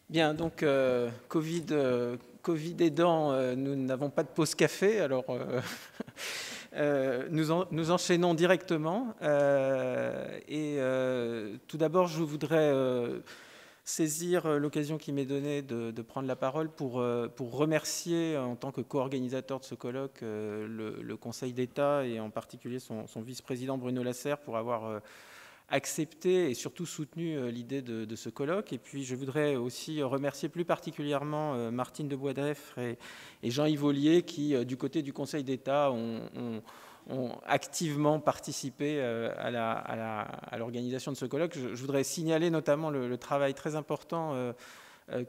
Bien, donc Covid aidant, nous n'avons pas de pause café, alors nous enchaînons directement. Tout d'abord, je voudrais saisir l'occasion qui m'est donnée de prendre la parole pour remercier, en tant que co-organisateur de ce colloque, le Conseil d'État et en particulier son vice-président Bruno Lasserre pour avoir accepté et surtout soutenu l'idée de ce colloque. Et puis je voudrais aussi remercier plus particulièrement Martine de Boisdeffre et Jean-Yves Ollier qui, du côté du Conseil d'État, ont activement participé à l'organisation de ce colloque. Je voudrais signaler notamment le travail très important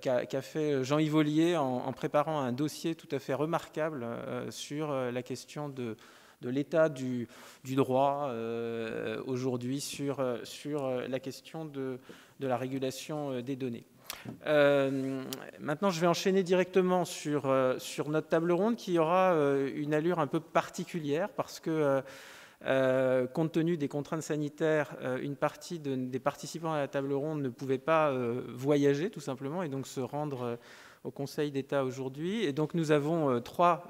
qu'a fait Jean-Yves Ollier en préparant un dossier tout à fait remarquable sur la question de l'état du droit aujourd'hui sur la question de la régulation des données. Maintenant, je vais enchaîner directement sur notre table ronde qui aura une allure un peu particulière parce que, compte tenu des contraintes sanitaires, une partie des participants à la table ronde ne pouvait pas voyager tout simplement et donc se rendre au Conseil d'État aujourd'hui. Et donc nous avons trois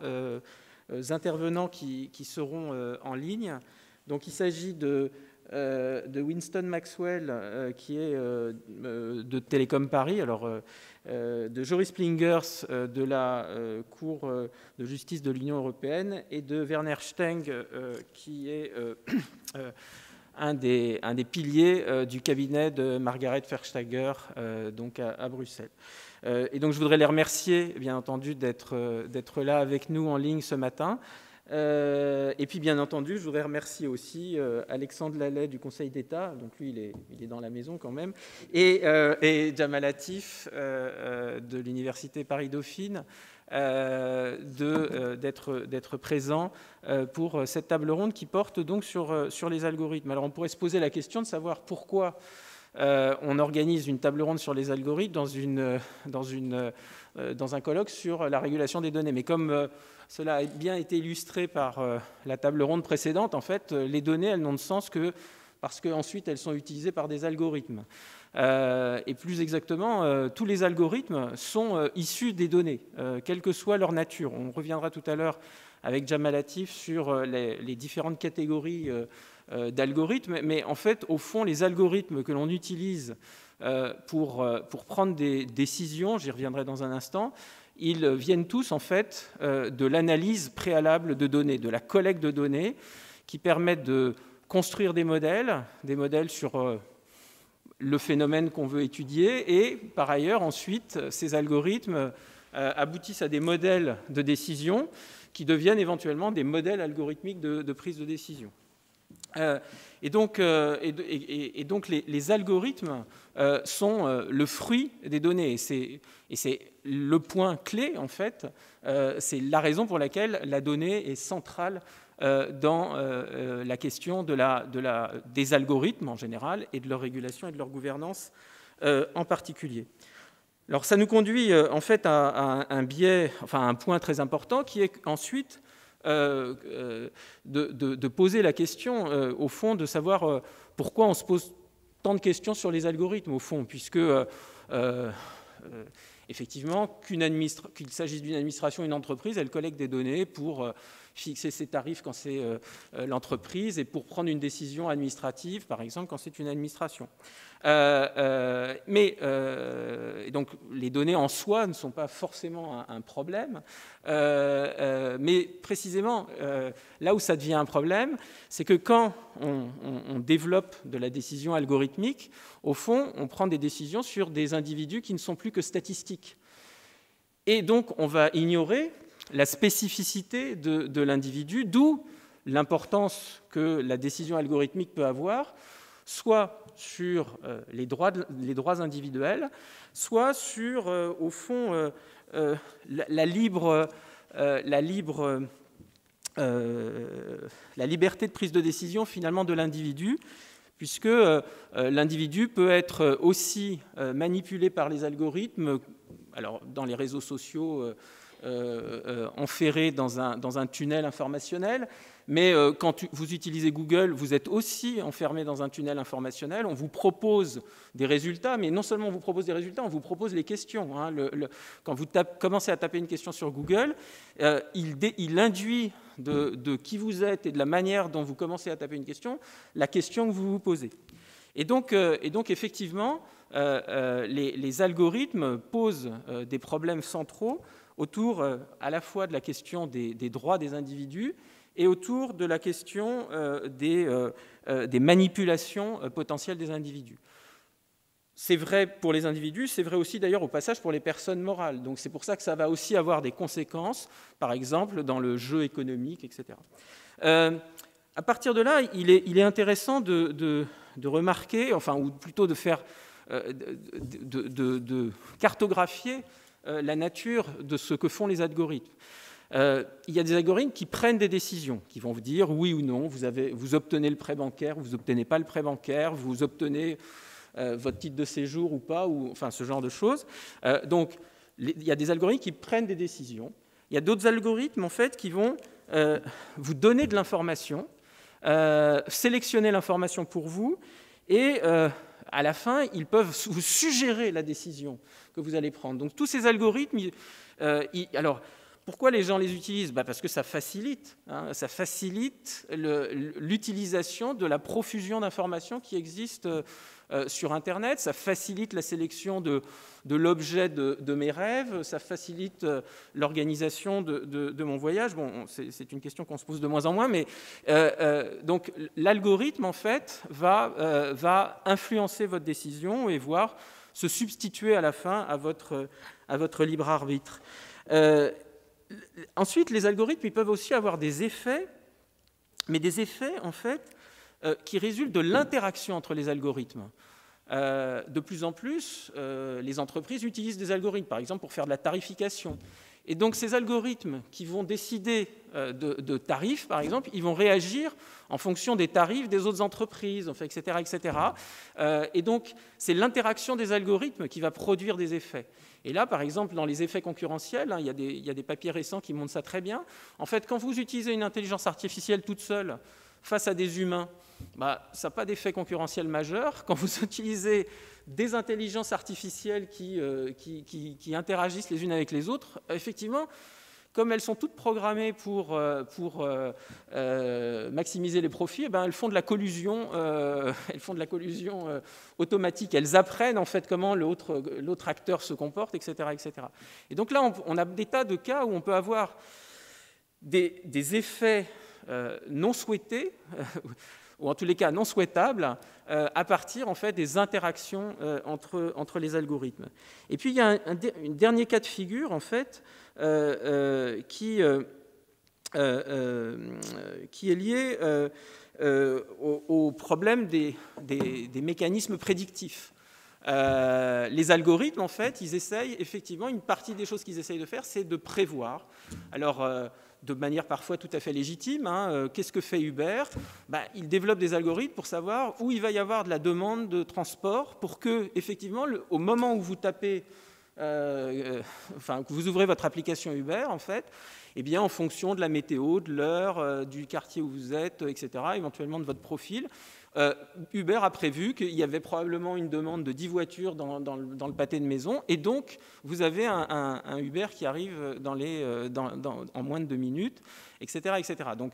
intervenants qui seront en ligne. Donc il s'agit de Winston Maxwell, qui est de Télécom Paris, de Joris Plingers de la Cour de justice de l'Union européenne et de Werner Steng, qui est un des piliers du cabinet de Margaret Verstager, donc à Bruxelles. Et donc je voudrais les remercier, bien entendu, d'être là avec nous en ligne ce matin. Et puis, bien entendu, je voudrais remercier aussi Alexandre Lallet du Conseil d'État, donc lui, il est dans la maison quand même, et Jamal Latif de l'Université Paris-Dauphine d'être présent pour cette table ronde qui porte donc sur les algorithmes. Alors, on pourrait se poser la question de savoir pourquoi on organise une table ronde sur les algorithmes dans un colloque sur la régulation des données. Mais comme cela a bien été illustré par la table ronde précédente, en fait, les données, elles n'ont de sens que parce qu'ensuite, elles sont utilisées par des algorithmes. Et plus exactement, tous les algorithmes sont issus des données, quelle que soit leur nature. On reviendra tout à l'heure avec Jamal Latif sur les différentes catégories d'algorithmes, mais en fait, au fond, les algorithmes que l'on utilise pour prendre des décisions, j'y reviendrai dans un instant, ils viennent tous en fait de l'analyse préalable de données, de la collecte de données qui permettent de construire des modèles sur le phénomène qu'on veut étudier et par ailleurs ensuite ces algorithmes aboutissent à des modèles de décision qui deviennent éventuellement des modèles algorithmiques de prise de décision. Et donc les algorithmes sont le fruit des données. Et c'est le point clé, en fait. C'est la raison pour laquelle la donnée est centrale dans la question des algorithmes en général et de leur régulation et de leur gouvernance en particulier. Alors ça nous conduit en fait à un point très important qui est ensuite de poser la question, au fond, de savoir pourquoi on se pose tant de questions sur les algorithmes, au fond, puisque, effectivement, qu'il s'agisse d'une administration ou une entreprise, elle collecte des données pour fixer ses tarifs quand c'est l'entreprise et pour prendre une décision administrative, par exemple, quand c'est une administration. Donc, les données en soi ne sont pas forcément un problème, mais précisément, là où ça devient un problème, c'est que quand on développe de la décision algorithmique, au fond, on prend des décisions sur des individus qui ne sont plus que statistiques. Et donc, on va ignorer la spécificité de l'individu, d'où l'importance que la décision algorithmique peut avoir, soit sur les droits individuels, soit sur, au fond, la liberté de prise de décision, finalement, de l'individu, puisque l'individu peut être aussi manipulé par les algorithmes. Alors, dans les réseaux sociaux, enferré dans un tunnel informationnel, mais quand vous utilisez Google, vous êtes aussi enfermé dans un tunnel informationnel. On vous propose des résultats, mais non seulement on vous propose des résultats, on vous propose les questions. Hein. Quand vous commencez à taper une question sur Google, il induit de qui vous êtes et de la manière dont vous commencez à taper une question, la question que vous vous posez. Et donc effectivement, les algorithmes posent des problèmes centraux autour à la fois de la question des droits des individus et autour de la question des manipulations potentielles des individus. C'est vrai pour les individus, c'est vrai aussi d'ailleurs au passage pour les personnes morales. Donc c'est pour ça que ça va aussi avoir des conséquences, par exemple dans le jeu économique, etc. À partir de là, il est intéressant de remarquer, enfin, ou plutôt de faire, de cartographier la nature de ce que font les algorithmes. Il y a des algorithmes qui prennent des décisions, qui vont vous dire oui ou non, vous obtenez le prêt bancaire, vous n'obtenez pas le prêt bancaire, vous obtenez votre titre de séjour ou pas, ou enfin ce genre de choses. Donc, il y a des algorithmes qui prennent des décisions. Il y a d'autres algorithmes, en fait, qui vont vous donner de l'information, sélectionner l'information pour vous, et à la fin, ils peuvent vous suggérer la décision que vous allez prendre. Donc tous ces algorithmes, alors pourquoi les gens les utilisent ? Parce que ça facilite l'utilisation de la profusion d'informations qui existe sur Internet, ça facilite la sélection de l'objet de mes rêves, ça facilite l'organisation de mon voyage. Bon, c'est une question qu'on se pose de moins en moins, mais donc l'algorithme, en fait, va influencer votre décision et voire se substituer à la fin à votre libre arbitre. Ensuite, les algorithmes, ils peuvent aussi avoir des effets, mais des effets, en fait, qui résultent de l'interaction entre les algorithmes. De plus en plus, les entreprises utilisent des algorithmes, par exemple, pour faire de la tarification. Et donc, ces algorithmes qui vont décider de tarifs, par exemple, ils vont réagir en fonction des tarifs des autres entreprises, enfin, etc., etc. Et donc, c'est l'interaction des algorithmes qui va produire des effets. Et là, par exemple, dans les effets concurrentiels, il y a des papiers récents qui montrent ça très bien. En fait, quand vous utilisez une intelligence artificielle toute seule face à des humains, ça n'a pas d'effet concurrentiel majeur. Quand vous utilisez des intelligences artificielles qui interagissent les unes avec les autres, effectivement, comme elles sont toutes programmées pour maximiser les profits, elles font de la collusion, automatique. Elles apprennent en fait comment l'autre acteur se comporte, etc., etc. Et donc là, on a des tas de cas où on peut avoir des effets non souhaités, ou en tous les cas non souhaitables, à partir en fait des interactions entre les algorithmes. Et puis il y a un dernier cas de figure en fait qui est lié au problème des mécanismes prédictifs. Les algorithmes, en fait, ils essayent, effectivement, une partie des choses qu'ils essayent de faire, c'est de prévoir. Alors, de manière parfois tout à fait légitime, qu'est-ce que fait Uber ? Ils développent des algorithmes pour savoir où il va y avoir de la demande de transport pour que, effectivement, au moment où vous tapez, que vous ouvrez votre application Uber, en fait, eh bien, en fonction de la météo, de l'heure, du quartier où vous êtes, etc., éventuellement de votre profil, Uber a prévu qu'il y avait probablement une demande de 10 voitures dans le pâté de maison, et donc vous avez un Uber qui arrive en moins de 2 minutes, etc., etc. Donc,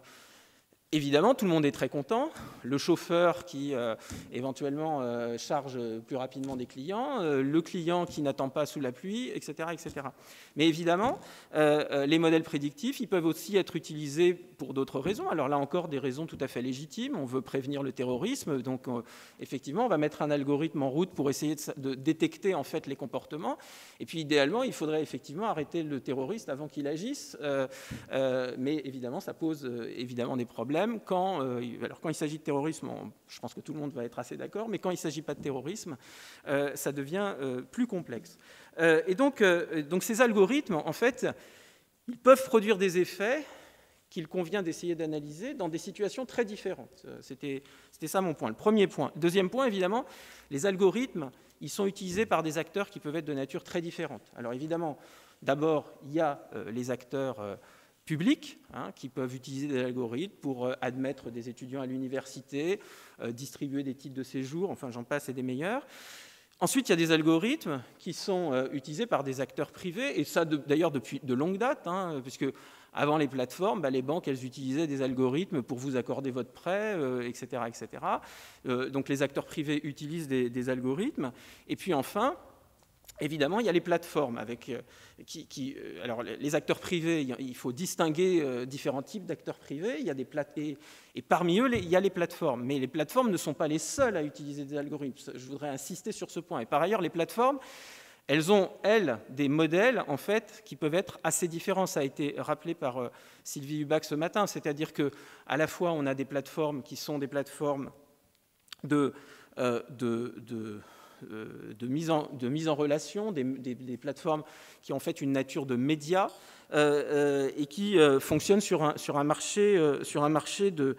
évidemment, tout le monde est très content. Le chauffeur qui, éventuellement, charge plus rapidement des clients, le client qui n'attend pas sous la pluie, etc., etc. Mais évidemment, les modèles prédictifs, ils peuvent aussi être utilisés pour d'autres raisons. Alors là encore, des raisons tout à fait légitimes. On veut prévenir le terrorisme, donc effectivement, on va mettre un algorithme en route pour essayer de détecter en fait les comportements. Et puis, idéalement, il faudrait effectivement arrêter le terroriste avant qu'il agisse. Mais évidemment, ça pose évidemment des problèmes. Alors quand il s'agit de terrorisme, je pense que tout le monde va être assez d'accord, mais quand il ne s'agit pas de terrorisme, ça devient plus complexe. Et donc ces algorithmes, en fait, ils peuvent produire des effets qu'il convient d'essayer d'analyser dans des situations très différentes. C'était ça mon point, le premier point. Deuxième point, évidemment, les algorithmes, ils sont utilisés par des acteurs qui peuvent être de nature très différente. Alors évidemment, D'abord, il y a les acteurs publics qui peuvent utiliser des algorithmes pour admettre des étudiants à l'université, distribuer des titres de séjour, enfin j'en passe et des meilleurs. Ensuite, il y a des algorithmes qui sont utilisés par des acteurs privés, et ça d'ailleurs depuis de longue date, puisque avant les plateformes, les banques, elles utilisaient des algorithmes pour vous accorder votre prêt, etc. etc. Donc les acteurs privés utilisent des algorithmes. Et puis enfin, évidemment, il y a les plateformes. Alors les acteurs privés, il faut distinguer différents types d'acteurs privés. Il y a et parmi eux, il y a les plateformes. Mais les plateformes ne sont pas les seules à utiliser des algorithmes. Je voudrais insister sur ce point. Et par ailleurs, les plateformes, elles ont, elles, des modèles, en fait, qui peuvent être assez différents. Ça a été rappelé par Sylvie Hubac ce matin. C'est-à-dire qu'à la fois, on a des plateformes qui sont des plateformes de mise en relation, des plateformes qui ont en fait une nature de médias et qui fonctionnent sur un marché de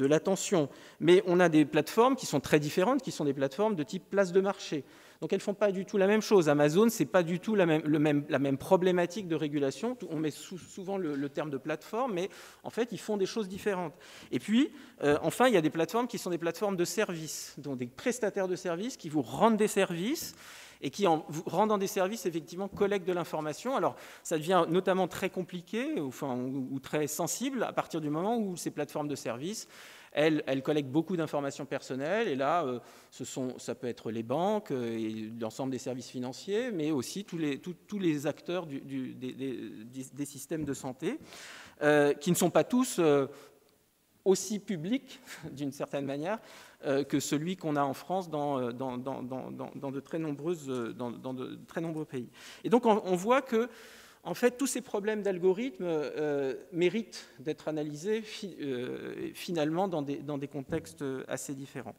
l'attention. Mais on a des plateformes qui sont très différentes, qui sont des plateformes de type place de marché. Donc elles ne font pas du tout la même chose. Amazon, ce n'est pas du tout la même problématique de régulation. On met souvent le terme de plateforme, mais en fait, ils font des choses différentes. Et puis, enfin, il y a des plateformes qui sont des plateformes de services, donc des prestataires de services qui vous rendent des services et qui, en vous rendant des services, effectivement, collectent de l'information. Alors, ça devient notamment très compliqué ou très sensible à partir du moment où ces plateformes de services, elles collectent beaucoup d'informations personnelles, et là, ça peut être les banques et l'ensemble des services financiers, mais aussi tous les acteurs des systèmes de santé, qui ne sont pas tous aussi publics, d'une certaine manière, que celui qu'on a en France dans de très nombreux pays. Et donc, on voit que en fait, tous ces problèmes d'algorithmes méritent d'être analysés finalement dans des contextes assez différents.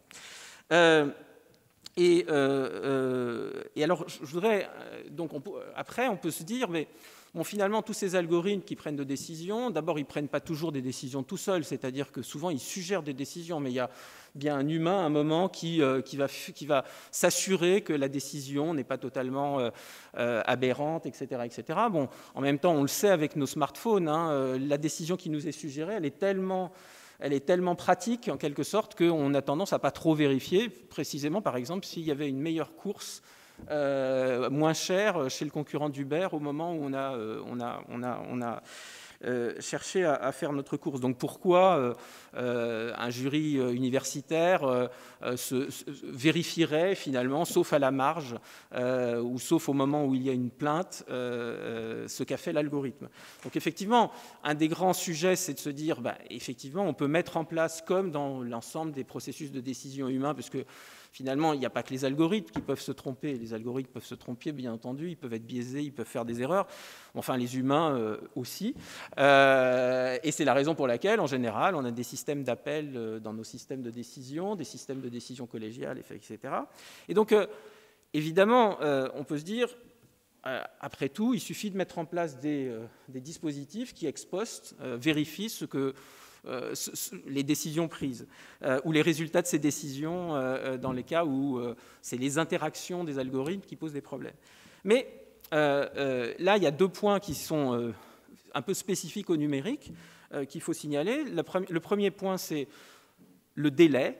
Et alors, je voudrais... Donc, après, on peut se dire, mais bon, finalement, tous ces algorithmes qui prennent de décisions, d'abord, ils ne prennent pas toujours des décisions tout seuls, c'est-à-dire que souvent, ils suggèrent des décisions, mais il y a bien un humain, à un moment, qui va s'assurer que la décision n'est pas totalement aberrante, etc., etc. Bon, en même temps, on le sait avec nos smartphones, la décision qui nous est suggérée, elle est tellement pratique, en quelque sorte, qu'on a tendance à ne pas trop vérifier, précisément, par exemple, s'il y avait une meilleure course moins chère chez le concurrent d'Uber au moment où on a cherché à faire notre course. Donc pourquoi un jury universitaire vérifierait finalement, sauf à la marge, ou sauf au moment où il y a une plainte, ce qu'a fait l'algorithme. Donc effectivement, un des grands sujets, c'est de se dire, effectivement, on peut mettre en place, comme dans l'ensemble des processus de décision humains, parce que finalement, il n'y a pas que les algorithmes qui peuvent se tromper. Les algorithmes peuvent se tromper, bien entendu, ils peuvent être biaisés, ils peuvent faire des erreurs. Enfin, les humains aussi. Et c'est la raison pour laquelle, en général, on a des systèmes d'appel dans nos systèmes de décision, des systèmes de décision collégiale, etc. Et donc, évidemment, on peut se dire, après tout, il suffit de mettre en place des dispositifs qui, ex post, vérifient les décisions prises ou les résultats de ces décisions dans les cas où c'est les interactions des algorithmes qui posent des problèmes. Mais là, il y a 2 points qui sont un peu spécifiques au numérique qu'il faut signaler. Le premier point, c'est le délai,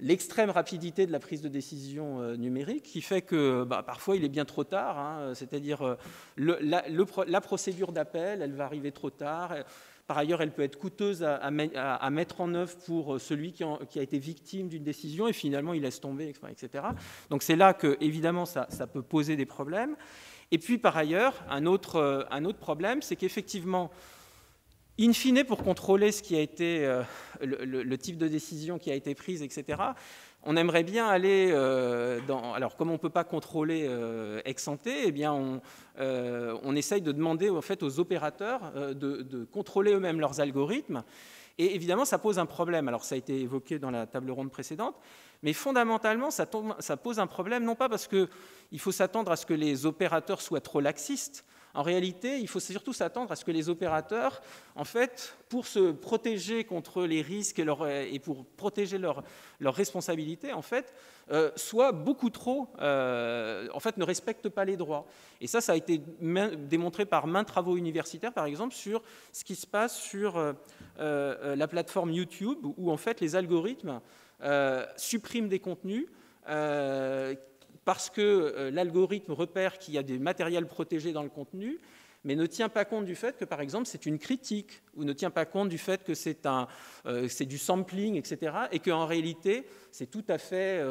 l'extrême rapidité de la prise de décision numérique, qui fait que parfois il est bien trop tard, c'est-à-dire la procédure d'appel, elle va arriver trop tard. Par ailleurs, elle peut être coûteuse à mettre en œuvre pour celui qui a été victime d'une décision et finalement il laisse tomber, etc. Donc c'est là que, évidemment, ça peut poser des problèmes. Et puis, par ailleurs, un autre problème, c'est qu'effectivement, in fine, pour contrôler ce qui a été le type de décision qui a été prise, etc., on aimerait bien aller alors, comme on ne peut pas contrôler ex ante, eh bien, on essaye de demander en fait, aux opérateurs de contrôler eux-mêmes leurs algorithmes. Et évidemment, ça pose un problème. Alors, ça a été évoqué dans la table ronde précédente, mais fondamentalement, ça pose un problème, non pas parce qu'il faut s'attendre à ce que les opérateurs soient trop laxistes, En réalité, il faut surtout s'attendre à ce que les opérateurs, en fait, pour se protéger contre les risques et pour protéger leurs responsabilités, en fait, soient beaucoup trop, en fait, ne respectent pas les droits. Et ça a été démontré par maints travaux universitaires, par exemple, sur ce qui se passe sur la plateforme YouTube, où en fait les algorithmes suppriment des contenus parce que l'algorithme repère qu'il y a des matériels protégés dans le contenu, mais ne tient pas compte du fait que, par exemple, c'est une critique, ou ne tient pas compte du fait que c'est du sampling, etc., et qu'en réalité, c'est tout à fait,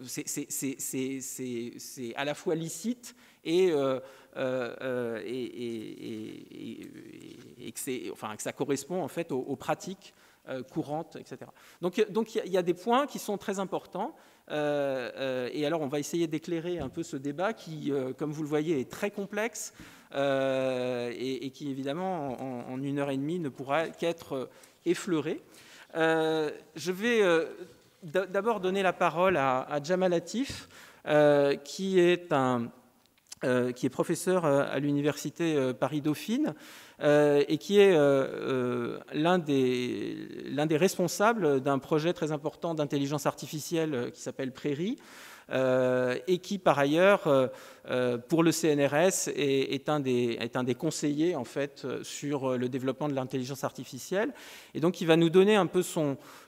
c'est à la fois licite et que ça correspond en fait aux pratiques courantes, etc. Donc il y a des points qui sont très importants. Et alors, on va essayer d'éclairer un peu ce débat qui, comme vous le voyez, est très complexe et qui, évidemment, en 1h30, ne pourra qu'être effleuré. Je vais d'abord donner la parole à Jamal Latif, qui est professeur à l'université Paris-Dauphine et qui est l'un des responsables d'un projet très important d'intelligence artificielle qui s'appelle Prairie et qui, par ailleurs, pour le CNRS, est un des conseillers en fait, sur le développement de l'intelligence artificielle. Et donc, il va nous donner un peu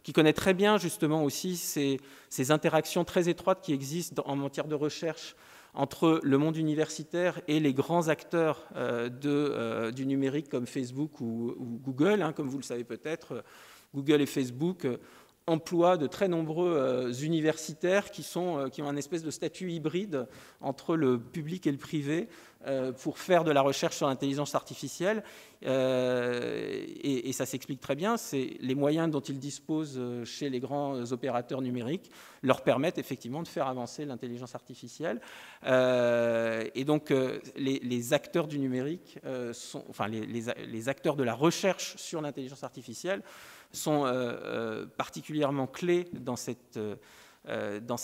qui connaît très bien justement aussi ces interactions très étroites qui existent en matière de recherche entre le monde universitaire et les grands acteurs du numérique comme Facebook ou Google. Comme vous le savez peut-être, Google et Facebook emploient de très nombreux universitaires qui ont un espèce de statut hybride entre le public et le privé pour faire de la recherche sur l'intelligence artificielle. Et ça s'explique très bien. C'est les moyens dont ils disposent chez les grands opérateurs numériques leur permettent effectivement de faire avancer l'intelligence artificielle. Et donc, les acteurs du numérique, les acteurs de la recherche sur l'intelligence artificielle sont particulièrement clés dans ces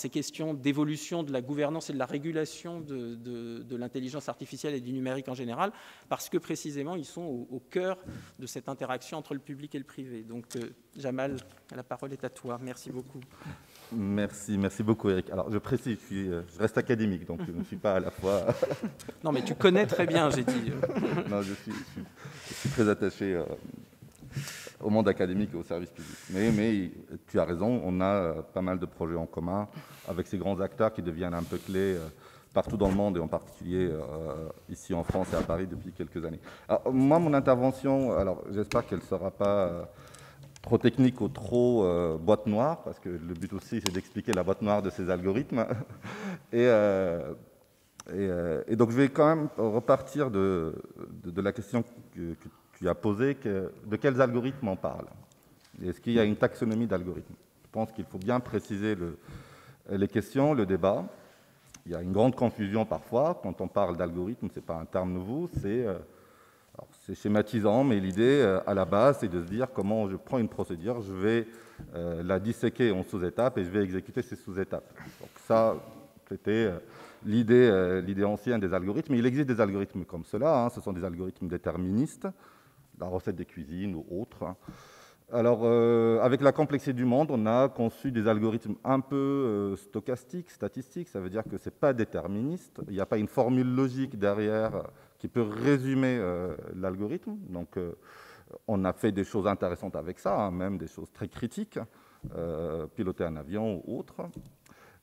questions d'évolution de la gouvernance et de la régulation de l'intelligence artificielle et du numérique en général, parce que précisément, ils sont au cœur de cette interaction entre le public et le privé. Donc, Jamal, la parole est à toi. Merci beaucoup. Merci beaucoup, Eric. Alors, je précise, je reste académique, donc je ne suis pas à la fois... Non, mais tu connais très bien, j'ai dit. Non, je suis très attaché au monde académique et au service public. Mais tu as raison, on a pas mal de projets en commun avec ces grands acteurs qui deviennent un peu clés partout dans le monde et en particulier ici en France et à Paris depuis quelques années. Alors, moi, mon intervention, alors j'espère qu'elle ne sera pas trop technique ou trop boîte noire, parce que le but aussi, c'est d'expliquer la boîte noire de ces algorithmes. Et donc, je vais quand même repartir de la question que tu as posée, de quels algorithmes on parle. Est-ce qu'il y a une taxonomie d'algorithmes? Je pense qu'il faut bien préciser les questions, le débat. Il y a une grande confusion parfois. Quand on parle d'algorithme, ce n'est pas un terme nouveau, c'est schématisant, mais l'idée, à la base, c'est de se dire comment je prends une procédure, je vais la disséquer en sous-étapes et je vais exécuter ces sous-étapes. Donc ça, c'était l'idée ancienne des algorithmes. Il existe des algorithmes comme cela, ce sont des algorithmes déterministes, la recette des cuisines ou autres. Alors, avec la complexité du monde, on a conçu des algorithmes un peu stochastiques, statistiques. Ça veut dire que ce n'est pas déterministe. Il n'y a pas une formule logique derrière qui peut résumer l'algorithme. Donc, on a fait des choses intéressantes avec ça, même des choses très critiques, piloter un avion ou autre.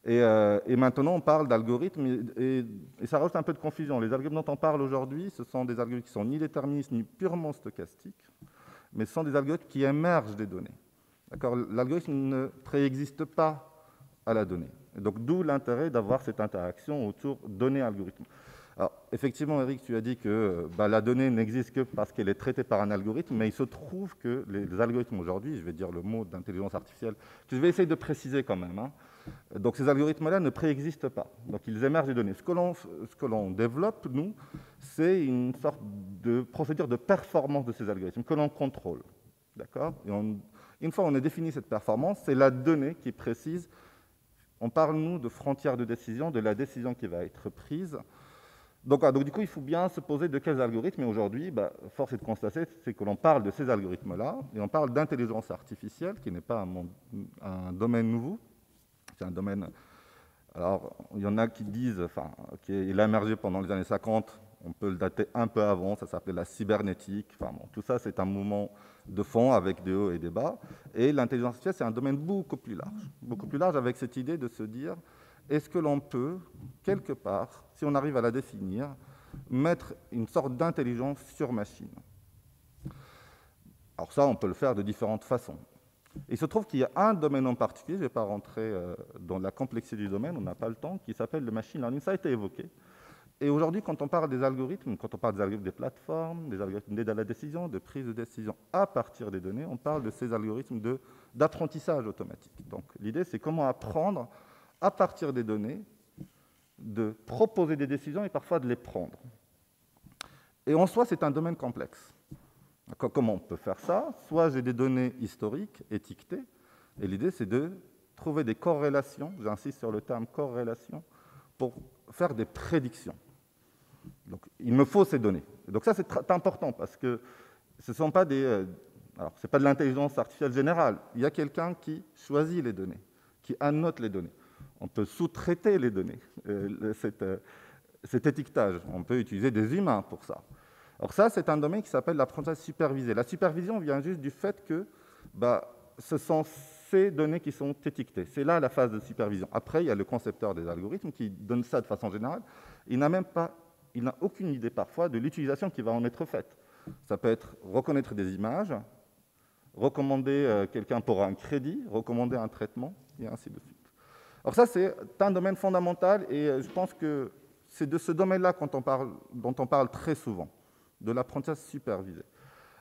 Et maintenant, on parle d'algorithmes et ça rajoute un peu de confusion. Les algorithmes dont on parle aujourd'hui, ce sont des algorithmes qui sont ni déterministes ni purement stochastiques, mais ce sont des algorithmes qui émergent des données. L'algorithme ne préexiste pas à la donnée. Et donc, d'où l'intérêt d'avoir cette interaction autour donnée-algorithme. Alors, effectivement, Eric, tu as dit que la donnée n'existe que parce qu'elle est traitée par un algorithme, mais il se trouve que les algorithmes aujourd'hui, je vais dire le mot d'intelligence artificielle, que je vais essayer de préciser quand même, donc ces algorithmes-là ne préexistent pas. Donc ils émergent des données. Ce que l'on développe, nous, c'est une sorte de procédure de performance de ces algorithmes que l'on contrôle. D'accord ? Et une fois qu'on a défini cette performance, c'est la donnée qui précise. On parle, nous, de frontières de décision, de la décision qui va être prise. Donc, du coup, il faut bien se poser de quels algorithmes. Et aujourd'hui, force est de constater, c'est que l'on parle de ces algorithmes-là, et on parle d'intelligence artificielle, qui n'est pas un domaine nouveau. C'est un domaine... Alors, il y en a qui disent, qu'il a émergé pendant les années 50, on peut le dater un peu avant, ça s'appelait la cybernétique. Tout ça, c'est un mouvement de fond avec des hauts et des bas. Et l'intelligence artificielle, c'est un domaine beaucoup plus large, avec cette idée de se dire, est-ce que l'on peut, quelque part, si on arrive à la définir, mettre une sorte d'intelligence sur machine? Alors ça, on peut le faire de différentes façons. Il se trouve qu'il y a un domaine en particulier, je ne vais pas rentrer dans la complexité du domaine, on n'a pas le temps, qui s'appelle le machine learning. Ça a été évoqué. Et aujourd'hui, quand on parle des algorithmes, des plateformes, des algorithmes d'aide à la décision, de prise de décision à partir des données, on parle de ces algorithmes d'apprentissage automatique. Donc l'idée, c'est comment apprendre à partir des données, de proposer des décisions et parfois de les prendre. Et en soi, c'est un domaine complexe. Comment on peut faire ça? Soit j'ai des données historiques étiquetées, et l'idée, c'est de trouver des corrélations, j'insiste sur le terme corrélation, pour faire des prédictions. Donc, il me faut ces données. Et donc ça, c'est important, parce que ce ne sont pas c'est pas de l'intelligence artificielle générale. Il y a quelqu'un qui choisit les données, qui annote les données. On peut sous-traiter les données, cet étiquetage. On peut utiliser des humains pour ça. Alors ça, c'est un domaine qui s'appelle l'apprentissage supervisé. La supervision vient juste du fait que ce sont ces données qui sont étiquetées. C'est là la phase de supervision. Après, il y a le concepteur des algorithmes qui donne ça de façon générale. Il n'a aucune idée parfois de l'utilisation qui va en être faite. Ça peut être reconnaître des images, recommander quelqu'un pour un crédit, recommander un traitement, et ainsi de suite. Alors ça, c'est un domaine fondamental, et je pense que c'est de ce domaine-là dont on parle très souvent, de l'apprentissage supervisé.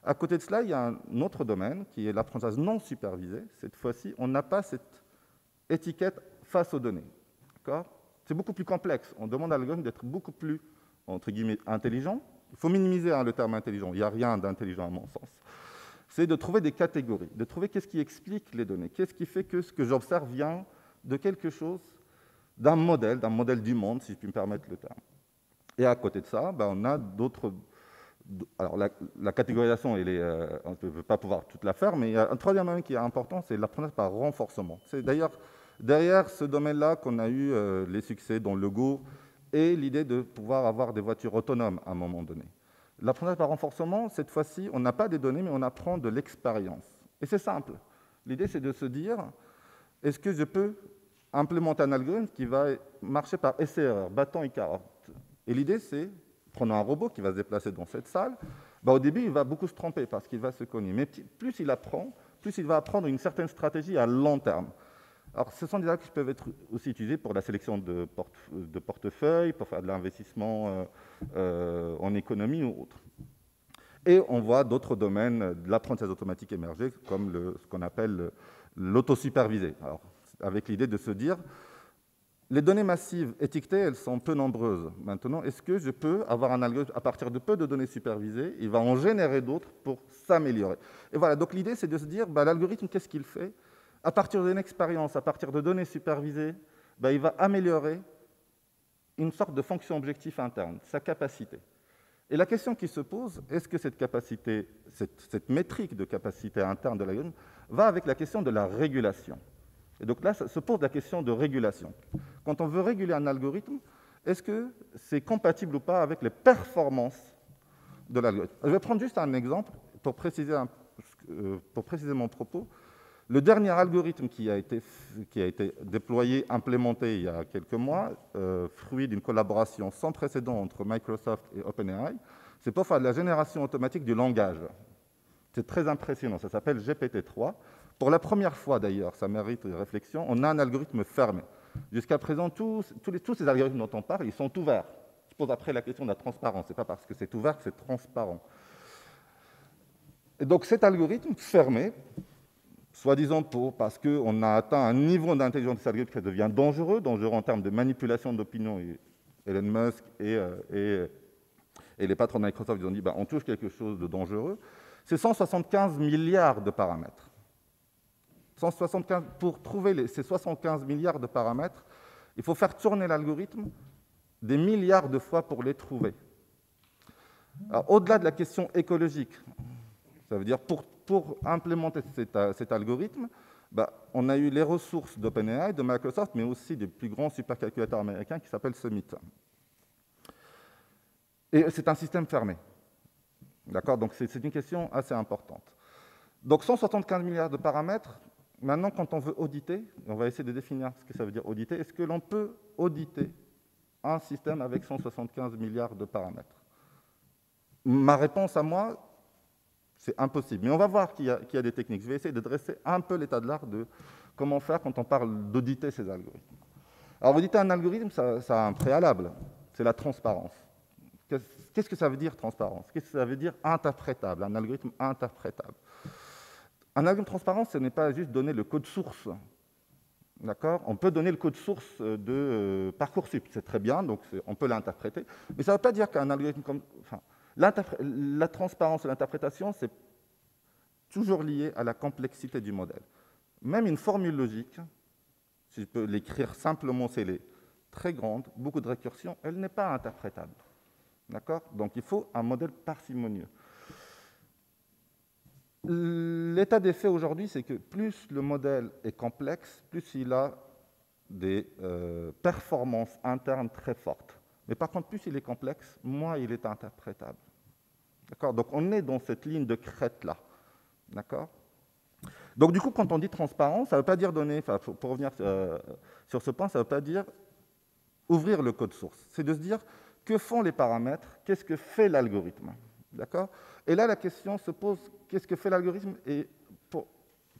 À côté de cela, il y a un autre domaine qui est l'apprentissage non supervisé. Cette fois-ci, on n'a pas cette étiquette face aux données. C'est beaucoup plus complexe. On demande à l'algorithme d'être beaucoup plus, entre guillemets, intelligent. Il faut minimiser le terme intelligent. Il n'y a rien d'intelligent à mon sens. C'est de trouver des catégories, de trouver qu'est-ce qui explique les données, qu'est-ce qui fait que ce que j'observe vient de quelque chose, d'un modèle du monde, si je puis me permettre le terme. Et à côté de ça, on a d'autres... Alors, la catégorisation, on ne peut pas pouvoir toute la faire, mais il y a un troisième domaine qui est important, c'est l'apprentissage par renforcement. C'est d'ailleurs derrière ce domaine-là qu'on a eu les succès dans le Go et l'idée de pouvoir avoir des voitures autonomes à un moment donné. L'apprentissage par renforcement, cette fois-ci, on n'a pas des données, mais on apprend de l'expérience. Et c'est simple. L'idée, c'est de se dire, est-ce que je peux implémenter un algorithme qui va marcher par essai-erreur, bâton et carotte? Et l'idée, c'est, prenons un robot qui va se déplacer dans cette salle, au début, il va beaucoup se tromper parce qu'il va se cogner. Mais plus il apprend, plus il va apprendre une certaine stratégie à long terme. Alors, ce sont des algorithmes qui peuvent être aussi utilisés pour la sélection de portefeuilles, pour faire de l'investissement en économie ou autre. Et on voit d'autres domaines de l'apprentissage automatique émerger, comme ce qu'on appelle l'autosupervisé. Alors, avec l'idée de se dire, les données massives étiquetées, elles sont peu nombreuses. Maintenant, est-ce que je peux avoir un algorithme à partir de peu de données supervisées? Il va en générer d'autres pour s'améliorer. Et voilà, donc l'idée, c'est de se dire, l'algorithme, qu'est-ce qu'il fait? À partir d'une expérience, à partir de données supervisées, il va améliorer une sorte de fonction objectif interne, sa capacité. Et la question qui se pose, est-ce que cette capacité, cette métrique de capacité interne de l'algorithme va avec la question de la régulation? Et donc là, ça se pose la question de régulation. Quand on veut réguler un algorithme, est-ce que c'est compatible ou pas avec les performances de l'algorithme? Je vais prendre juste un exemple pour préciser mon propos. Le dernier algorithme qui a été déployé, implémenté il y a quelques mois, fruit d'une collaboration sans précédent entre Microsoft et OpenAI, c'est pour faire de la génération automatique du langage. C'est très impressionnant, ça s'appelle GPT-3. Pour la première fois d'ailleurs, ça mérite réflexion, on a un algorithme fermé. Jusqu'à présent, tous ces algorithmes dont on parle, ils sont ouverts. Je pose après la question de la transparence. Ce n'est pas parce que c'est ouvert que c'est transparent. Et donc cet algorithme fermé, soi-disant parce qu'on a atteint un niveau d'intelligence de cet algorithme qui devient dangereux en termes de manipulation d'opinion. Et Elon Musk et les patrons de Microsoft, ils ont dit on touche quelque chose de dangereux. C'est 175 milliards de paramètres. Pour trouver ces 75 milliards de paramètres, il faut faire tourner l'algorithme des milliards de fois pour les trouver. Au-delà de la question écologique, ça veut dire pour implémenter cet algorithme, on a eu les ressources d'OpenAI, de Microsoft, mais aussi des plus grands supercalculateurs américains qui s'appellent Summit. Et c'est un système fermé. D'accord? Donc c'est une question assez importante. Donc 175 milliards de paramètres. Maintenant, quand on veut auditer, on va essayer de définir ce que ça veut dire auditer. Est-ce que l'on peut auditer un système avec 175 milliards de paramètres? Ma réponse à moi, c'est impossible. Mais on va voir qu'il y a des techniques. Je vais essayer de dresser un peu l'état de l'art de comment faire quand on parle d'auditer ces algorithmes. Alors, auditer un algorithme, ça a un préalable. C'est la transparence. Qu'est-ce que ça veut dire, transparence? Qu'est-ce que ça veut dire, interprétable? Un algorithme interprétable. Un algorithme transparent, ce n'est pas juste donner le code source. D'accord? On peut donner le code source de Parcoursup, c'est très bien, donc on peut l'interpréter. Mais ça ne veut pas dire qu'un algorithme comme... Enfin, la transparence et l'interprétation, c'est toujours lié à la complexité du modèle. Même une formule logique, si je peux l'écrire simplement, si elle est très grande, beaucoup de récursion, elle n'est pas interprétable. D'accord? Donc il faut un modèle parcimonieux. L'état des faits aujourd'hui, c'est que plus le modèle est complexe, plus il a des performances internes très fortes. Mais par contre, plus il est complexe, moins il est interprétable. D'accord? Donc on est dans cette ligne de crête-là. D'accord? Donc du coup, quand on dit transparent, ça ne veut pas dire donner, pour revenir sur ce point, ça ne veut pas dire ouvrir le code source. C'est de se dire, que font les paramètres? Qu'est-ce que fait l'algorithme? D'accord? Et là, la question se pose, qu'est-ce que fait l'algorithme et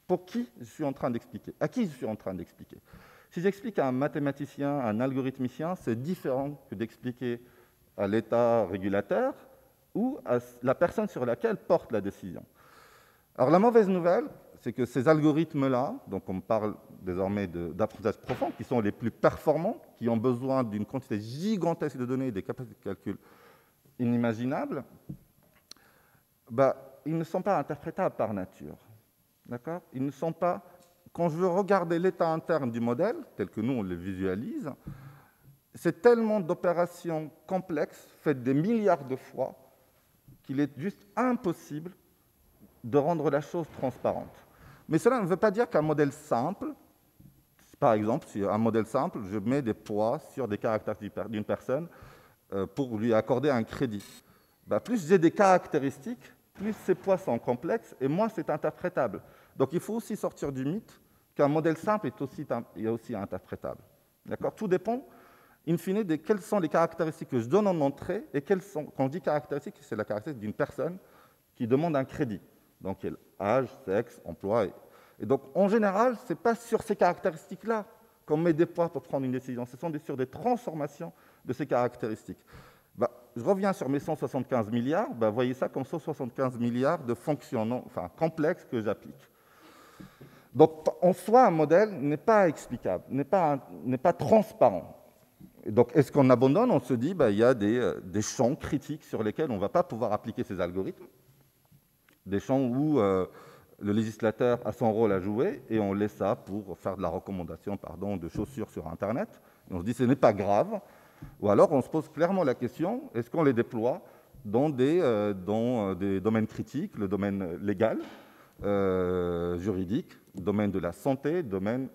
pour qui je suis en train d'expliquer? À qui je suis en train d'expliquer? Si j'explique à un mathématicien, à un algorithmicien, c'est différent que d'expliquer à l'État régulateur ou à la personne sur laquelle porte la décision. Alors la mauvaise nouvelle, c'est que ces algorithmes-là, donc on parle désormais d'apprentissage profond, qui sont les plus performants, qui ont besoin d'une quantité gigantesque de données et des capacités de calcul inimaginables, ils ne sont pas interprétables par nature. D'accord? Ils ne sont pas... Quand je veux regarder l'état interne du modèle, tel que nous on le visualise, c'est tellement d'opérations complexes, faites des milliards de fois, qu'il est juste impossible de rendre la chose transparente. Mais cela ne veut pas dire qu'un modèle simple, par exemple, si un modèle simple, je mets des poids sur des caractéristiques d'une personne pour lui accorder un crédit. Plus j'ai des caractéristiques, plus ces poids sont complexes et moins c'est interprétable. Donc il faut aussi sortir du mythe qu'un modèle simple est aussi interprétable. D'accord? Tout dépend, in fine, de quelles sont les caractéristiques que je donne en entrée et quelles sont, quand je dis caractéristiques, c'est la caractéristique d'une personne qui demande un crédit. Donc, il y a âge, sexe, emploi. Et donc, en général, ce n'est pas sur ces caractéristiques-là qu'on met des poids pour prendre une décision. Ce sont sur des transformations de ces caractéristiques. Je reviens sur mes 175 milliards. Voyez ça comme 175 milliards de fonctions complexes que j'applique. Donc, en soi, un modèle n'est pas explicable, n'est pas transparent. Et donc, est-ce qu'on abandonne? On se dit il y a des champs critiques sur lesquels on ne va pas pouvoir appliquer ces algorithmes. Des champs où le législateur a son rôle à jouer et on laisse ça pour faire de la recommandation de chaussures sur Internet. Et on se dit ce n'est pas grave. Ou alors on se pose clairement la question, est-ce qu'on les déploie dans des domaines critiques, le domaine légal, juridique, le domaine de la santé,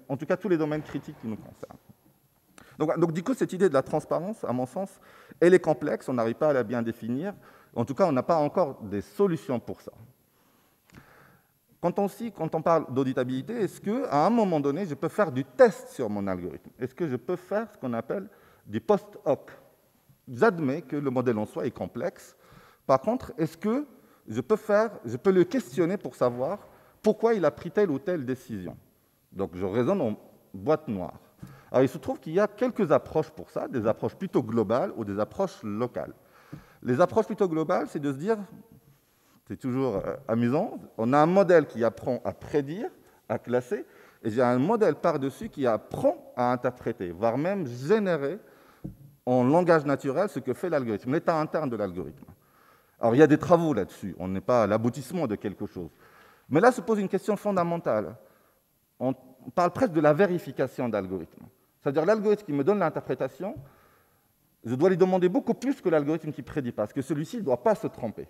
en tout cas tous les domaines critiques qui nous concernent. Donc du coup, cette idée de la transparence, à mon sens, elle est complexe, on n'arrive pas à la bien définir. En tout cas, on n'a pas encore des solutions pour ça. Quand on parle d'auditabilité, est-ce qu'à un moment donné, je peux faire du test sur mon algorithme? Est-ce que je peux faire ce qu'on appelle du post-hoc? J'admets que le modèle en soi est complexe. Par contre, est-ce que je peux le questionner pour savoir pourquoi il a pris telle ou telle décision? Donc, je raisonne en boîte noire. Alors, il se trouve qu'il y a quelques approches pour ça, des approches plutôt globales ou des approches locales. Les approches plutôt globales, c'est de se dire... C'est toujours amusant. On a un modèle qui apprend à prédire, à classer, et j'ai un modèle par-dessus qui apprend à interpréter, voire même générer en langage naturel ce que fait l'algorithme, l'état interne de l'algorithme. Alors, il y a des travaux là-dessus. On n'est pas à l'aboutissement de quelque chose. Mais là se pose une question fondamentale. On parle presque de la vérification d'algorithme. C'est-à-dire l'algorithme qui me donne l'interprétation, je dois lui demander beaucoup plus que l'algorithme qui prédit, parce que celui-ci ne doit pas se tromper.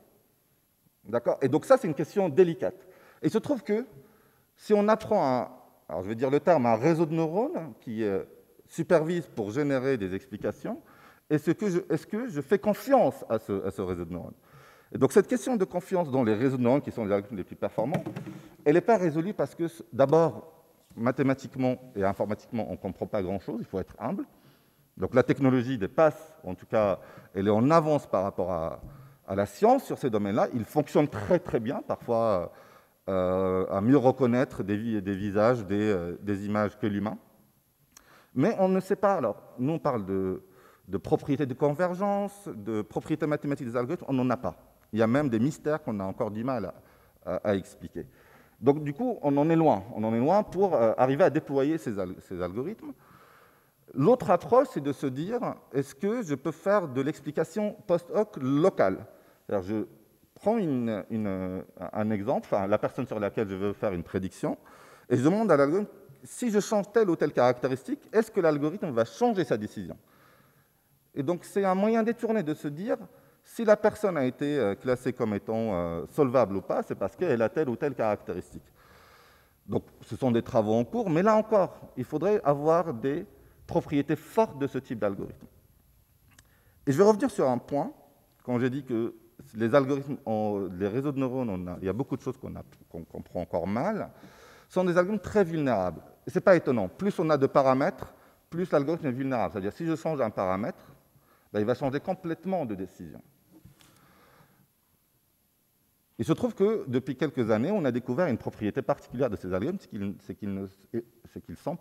D'accord? Et donc ça, c'est une question délicate. Et il se trouve que si on apprend alors je vais dire le terme, un réseau de neurones qui supervise pour générer des explications, est-ce que je fais confiance à ce réseau de neurones? Et donc cette question de confiance dans les réseaux de neurones, qui sont les algorithmes les plus performants, elle n'est pas résolue parce que, d'abord, mathématiquement et informatiquement, on ne comprend pas grand-chose, il faut être humble. Donc la technologie dépasse, en tout cas, elle est en avance par rapport à la science sur ces domaines-là. Il fonctionne très très bien, parfois à mieux reconnaître des visages, des images que l'humain. Mais on ne sait pas. Alors, nous, on parle de propriétés de convergence, de propriétés mathématiques des algorithmes, on n'en a pas. Il y a même des mystères qu'on a encore du mal à expliquer. Donc, du coup, on en est loin. On en est loin pour arriver à déployer ces algorithmes. L'autre approche, c'est de se dire, est-ce que je peux faire de l'explication post-hoc locale? C'est-à-dire, je prends un exemple, enfin, la personne sur laquelle je veux faire une prédiction, et je demande à l'algorithme, si je change telle ou telle caractéristique, est-ce que l'algorithme va changer sa décision? Et donc, c'est un moyen détourné de se dire, si la personne a été classée comme étant solvable ou pas, c'est parce qu'elle a telle ou telle caractéristique. Donc, ce sont des travaux en cours, mais là encore, il faudrait avoir des propriétés fortes de ce type d'algorithme. Et je vais revenir sur un point, quand j'ai dit que les algorithmes, les réseaux de neurones, il y a beaucoup de choses qu'on comprend encore mal, sont des algorithmes très vulnérables. Et ce n'est pas étonnant. Plus on a de paramètres, plus l'algorithme est vulnérable. C'est-à-dire, si je change un paramètre, ben, il va changer complètement de décision. Il se trouve que, depuis quelques années, on a découvert une propriété particulière de ces algorithmes, c'est qu'ils sont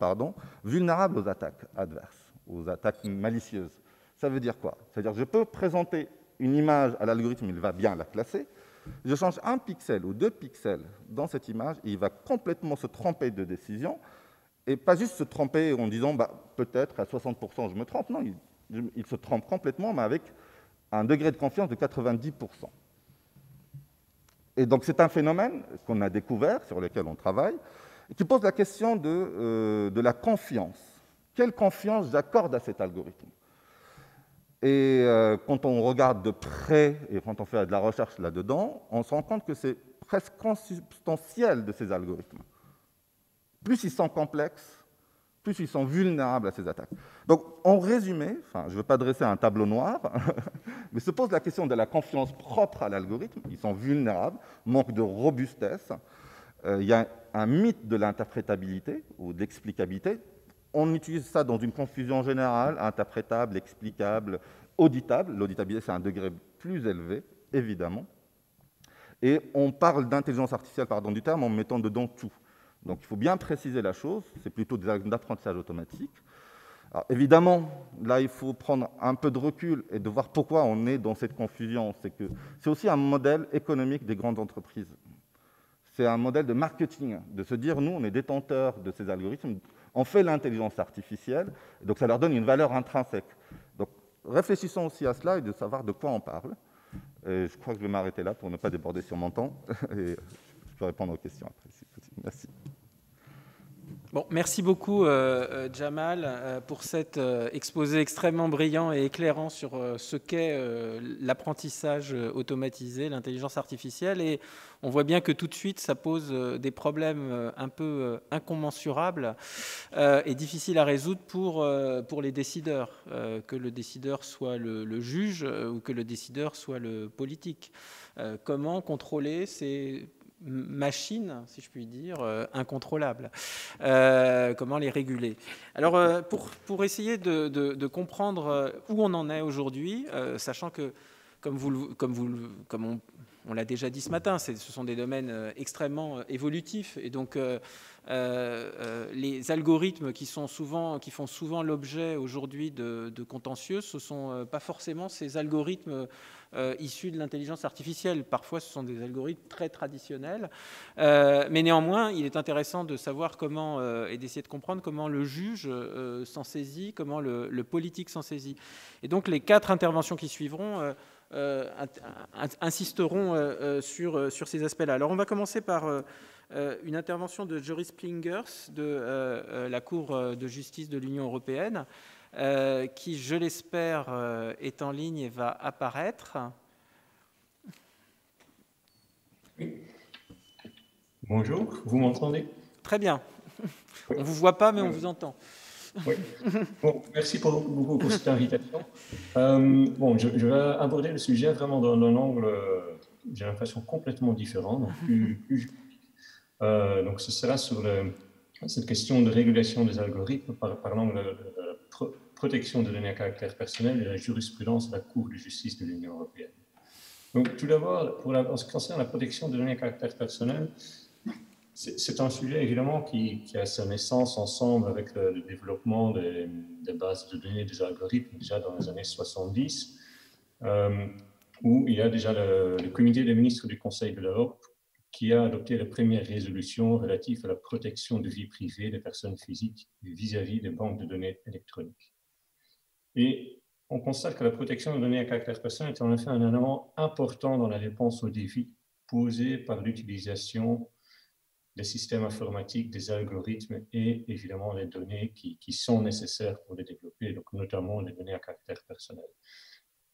vulnérables aux attaques adverses, aux attaques malicieuses. Ça veut dire quoi? C'est-à-dire que je peux présenter une image à l'algorithme, il va bien la classer. Je change un pixel ou 2 pixels dans cette image, et il va complètement se tromper de décision, et pas juste se tromper en disant bah, peut-être à 60% je me trompe. Non, il se trompe complètement, mais avec un degré de confiance de 90%. Et donc c'est un phénomène qu'on a découvert, sur lequel on travaille, et qui pose la question de la confiance. Quelle confiance j'accorde à cet algorithme? Et quand on regarde de près, et quand on fait de la recherche là-dedans, on se rend compte que c'est presque consubstantiel de ces algorithmes. Plus ils sont complexes, plus ils sont vulnérables à ces attaques. Donc, en résumé, je ne veux pas dresser un tableau noir, mais se pose la question de la confiance propre à l'algorithme. Ils sont vulnérables, manque de robustesse. Il y a un mythe de l'interprétabilité ou de l'explicabilité. On utilise ça dans une confusion générale, interprétable, explicable, auditable. L'auditabilité, c'est un degré plus élevé, évidemment. Et on parle d'intelligence artificielle, pardon du terme, en mettant dedans tout. Donc, il faut bien préciser la chose, c'est plutôt des algorithmes d'apprentissage automatique. Alors, évidemment, là, il faut prendre un peu de recul et de voir pourquoi on est dans cette confusion. C'est aussi un modèle économique des grandes entreprises. C'est un modèle de marketing, de se dire, nous, on est détenteurs de ces algorithmes, on fait l'intelligence artificielle, donc ça leur donne une valeur intrinsèque. Donc, réfléchissons aussi à cela et de savoir de quoi on parle. Et je crois que je vais m'arrêter là pour ne pas déborder sur mon temps. Et je peux répondre aux questions après. Merci. Bon, merci beaucoup, Jamal, pour cet exposé extrêmement brillant et éclairant sur ce qu'est l'apprentissage automatisé, l'intelligence artificielle. Et on voit bien que tout de suite, ça pose des problèmes un peu incommensurables et difficiles à résoudre pour les décideurs, que le décideur soit le juge ou que le décideur soit le politique. Comment contrôler ces machines, si je puis dire, incontrôlables. Comment les réguler? Alors, pour essayer de comprendre où on en est aujourd'hui, sachant que, comme on l'a déjà dit ce matin, ce sont des domaines extrêmement évolutifs, et donc les algorithmes qui font souvent l'objet aujourd'hui de contentieux, ce ne sont pas forcément ces algorithmes issus de l'intelligence artificielle. Parfois, ce sont des algorithmes très traditionnels. Mais néanmoins, il est intéressant de savoir comment, et d'essayer de comprendre comment le juge s'en saisit, comment le politique s'en saisit. Et donc, les 4 interventions qui suivront insisteront sur ces aspects-là. Alors, on va commencer par une intervention de Joris Plingers de la Cour de justice de l'Union européenne, qui, je l'espère, est en ligne et va apparaître. Oui. Bonjour, vous m'entendez? Très bien. Oui. On ne vous voit pas, mais on vous entend. Oui. Bon, merci beaucoup pour cette invitation. Bon, je vais aborder le sujet vraiment dans un angle, j'ai l'impression, complètement différent, donc donc ce sera sur cette question de régulation des algorithmes par l'angle de la protection des données à caractère personnel et la jurisprudence de la Cour de justice de l'Union européenne. Donc tout d'abord, en ce qui concerne la protection des données à caractère personnel, c'est un sujet évidemment qui a sa naissance ensemble avec le développement des bases de données, des algorithmes, déjà dans les années 70, où il y a déjà le comité des ministres du Conseil de l'Europe qui a adopté la première résolution relative à la protection de vie privée des personnes physiques vis-à-vis des banques de données électroniques. Et on constate que la protection des données à caractère personnel est en effet un élément important dans la réponse aux défis posés par l'utilisation des systèmes informatiques, des algorithmes et évidemment les données qui sont nécessaires pour les développer, donc notamment les données à caractère personnel.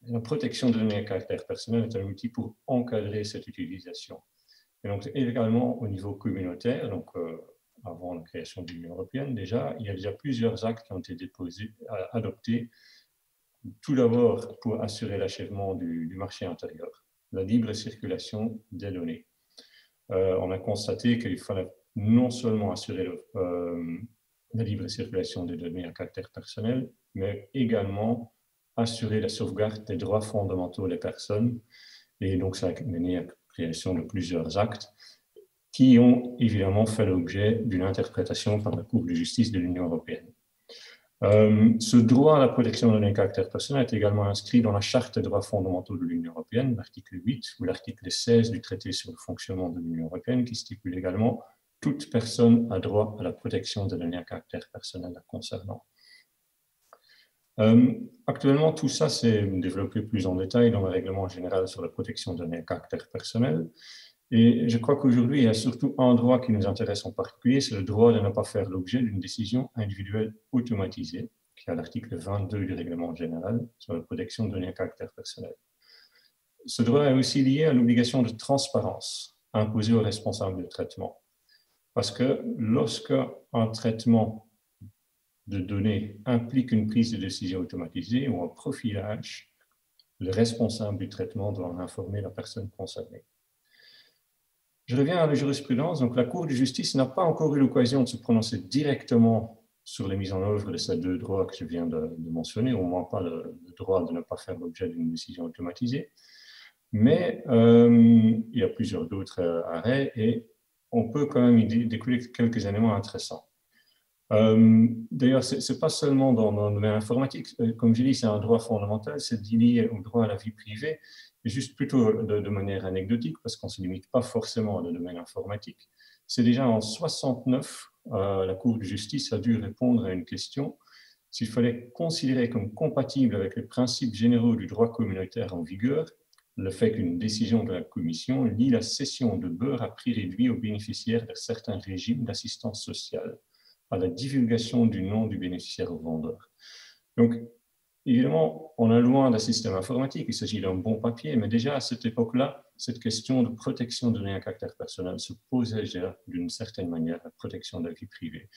La protection des données à caractère personnel est un outil pour encadrer cette utilisation. Et donc également au niveau communautaire, donc avant la création de l'Union européenne déjà, il y a déjà plusieurs actes qui ont été adoptés, tout d'abord pour assurer l'achèvement du marché intérieur, la libre circulation des données. On a constaté qu'il fallait non seulement assurer la libre circulation des données à caractère personnel, mais également assurer la sauvegarde des droits fondamentaux des personnes. Et donc, ça a mené à la création de plusieurs actes qui ont évidemment fait l'objet d'une interprétation par la Cour de justice de l'Union européenne. Ce droit à la protection des données à caractère personnel est également inscrit dans la Charte des droits fondamentaux de l'Union européenne, l'article 8 ou l'article 16 du traité sur le fonctionnement de l'Union européenne, qui stipule également « Toute personne a droit à la protection des données à caractère personnel la concernant ». Actuellement, tout ça s'est développé plus en détail dans le règlement général sur la protection des données à caractère personnel. Et je crois qu'aujourd'hui, il y a surtout un droit qui nous intéresse en particulier, c'est le droit de ne pas faire l'objet d'une décision individuelle automatisée, qui est à l'article 22 du règlement général sur la protection des données à caractère personnel. Ce droit est aussi lié à l'obligation de transparence imposée aux responsables de traitement. Parce que lorsque un traitement de données implique une prise de décision automatisée ou un profilage, le responsable du traitement doit en informer la personne concernée. Je reviens à la jurisprudence. Donc, la Cour de justice n'a pas encore eu l'occasion de se prononcer directement sur les mises en œuvre de ces deux droits que je viens de mentionner, au moins pas le droit de ne pas faire l'objet d'une décision automatisée. Mais il y a plusieurs autres arrêts et on peut quand même y découler quelques éléments intéressants. D'ailleurs, ce n'est pas seulement dans le domaine informatique. Comme je dis, c'est un droit fondamental, c'est lié au droit à la vie privée, et juste plutôt de manière anecdotique, parce qu'on ne se limite pas forcément au domaine informatique. C'est déjà en 1969, la Cour de justice a dû répondre à une question s'il fallait considérer comme compatible avec les principes généraux du droit communautaire en vigueur le fait qu'une décision de la Commission lie la cession de beurre à prix réduit aux bénéficiaires de certains régimes d'assistance sociale à la divulgation du nom du bénéficiaire au vendeur. Donc, évidemment, on est loin d'un système informatique, il s'agit d'un bon papier, mais déjà à cette époque-là, cette question de protection de données à caractère personnel se posait déjà d'une certaine manière, la protection de la vie privée.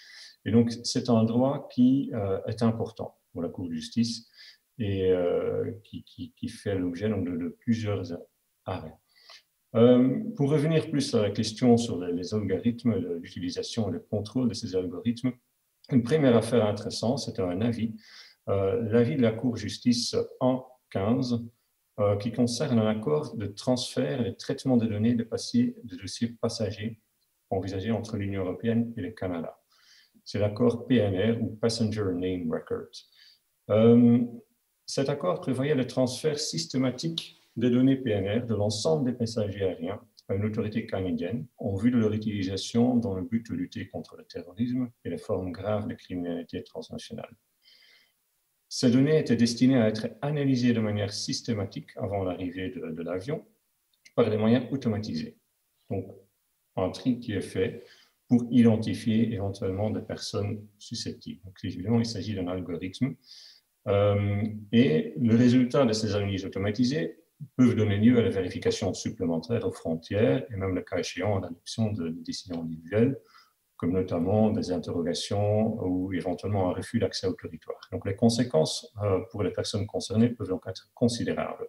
Et donc, c'est un droit qui est important pour la Cour de justice et qui fait l'objet de plusieurs arrêts. Pour revenir plus à la question sur les algorithmes, l'utilisation et le contrôle de ces algorithmes, une première affaire intéressante, c'était un avis, l'avis de la Cour de justice 1.15, qui concerne un accord de transfert et de traitement des données de dossiers passagers envisagé entre l'Union européenne et le Canada. C'est l'accord PNR ou Passenger Name Record. Cet accord prévoyait le transfert systématique des données PNR de l'ensemble des passagers aériens à une autorité canadienne en vue de leur utilisation dans le but de lutter contre le terrorisme et les formes graves de criminalité transnationale. Ces données étaient destinées à être analysées de manière systématique avant l'arrivée de l'avion par des moyens automatisés. Donc, un tri qui est fait pour identifier éventuellement des personnes susceptibles. Donc, évidemment, il s'agit d'un algorithme. Et le résultat de ces analyses automatisées peuvent donner lieu à la vérification supplémentaire aux frontières et même le cas échéant à l'adoption de décisions individuelles, comme notamment des interrogations ou éventuellement un refus d'accès au territoire. Donc les conséquences pour les personnes concernées peuvent donc être considérables.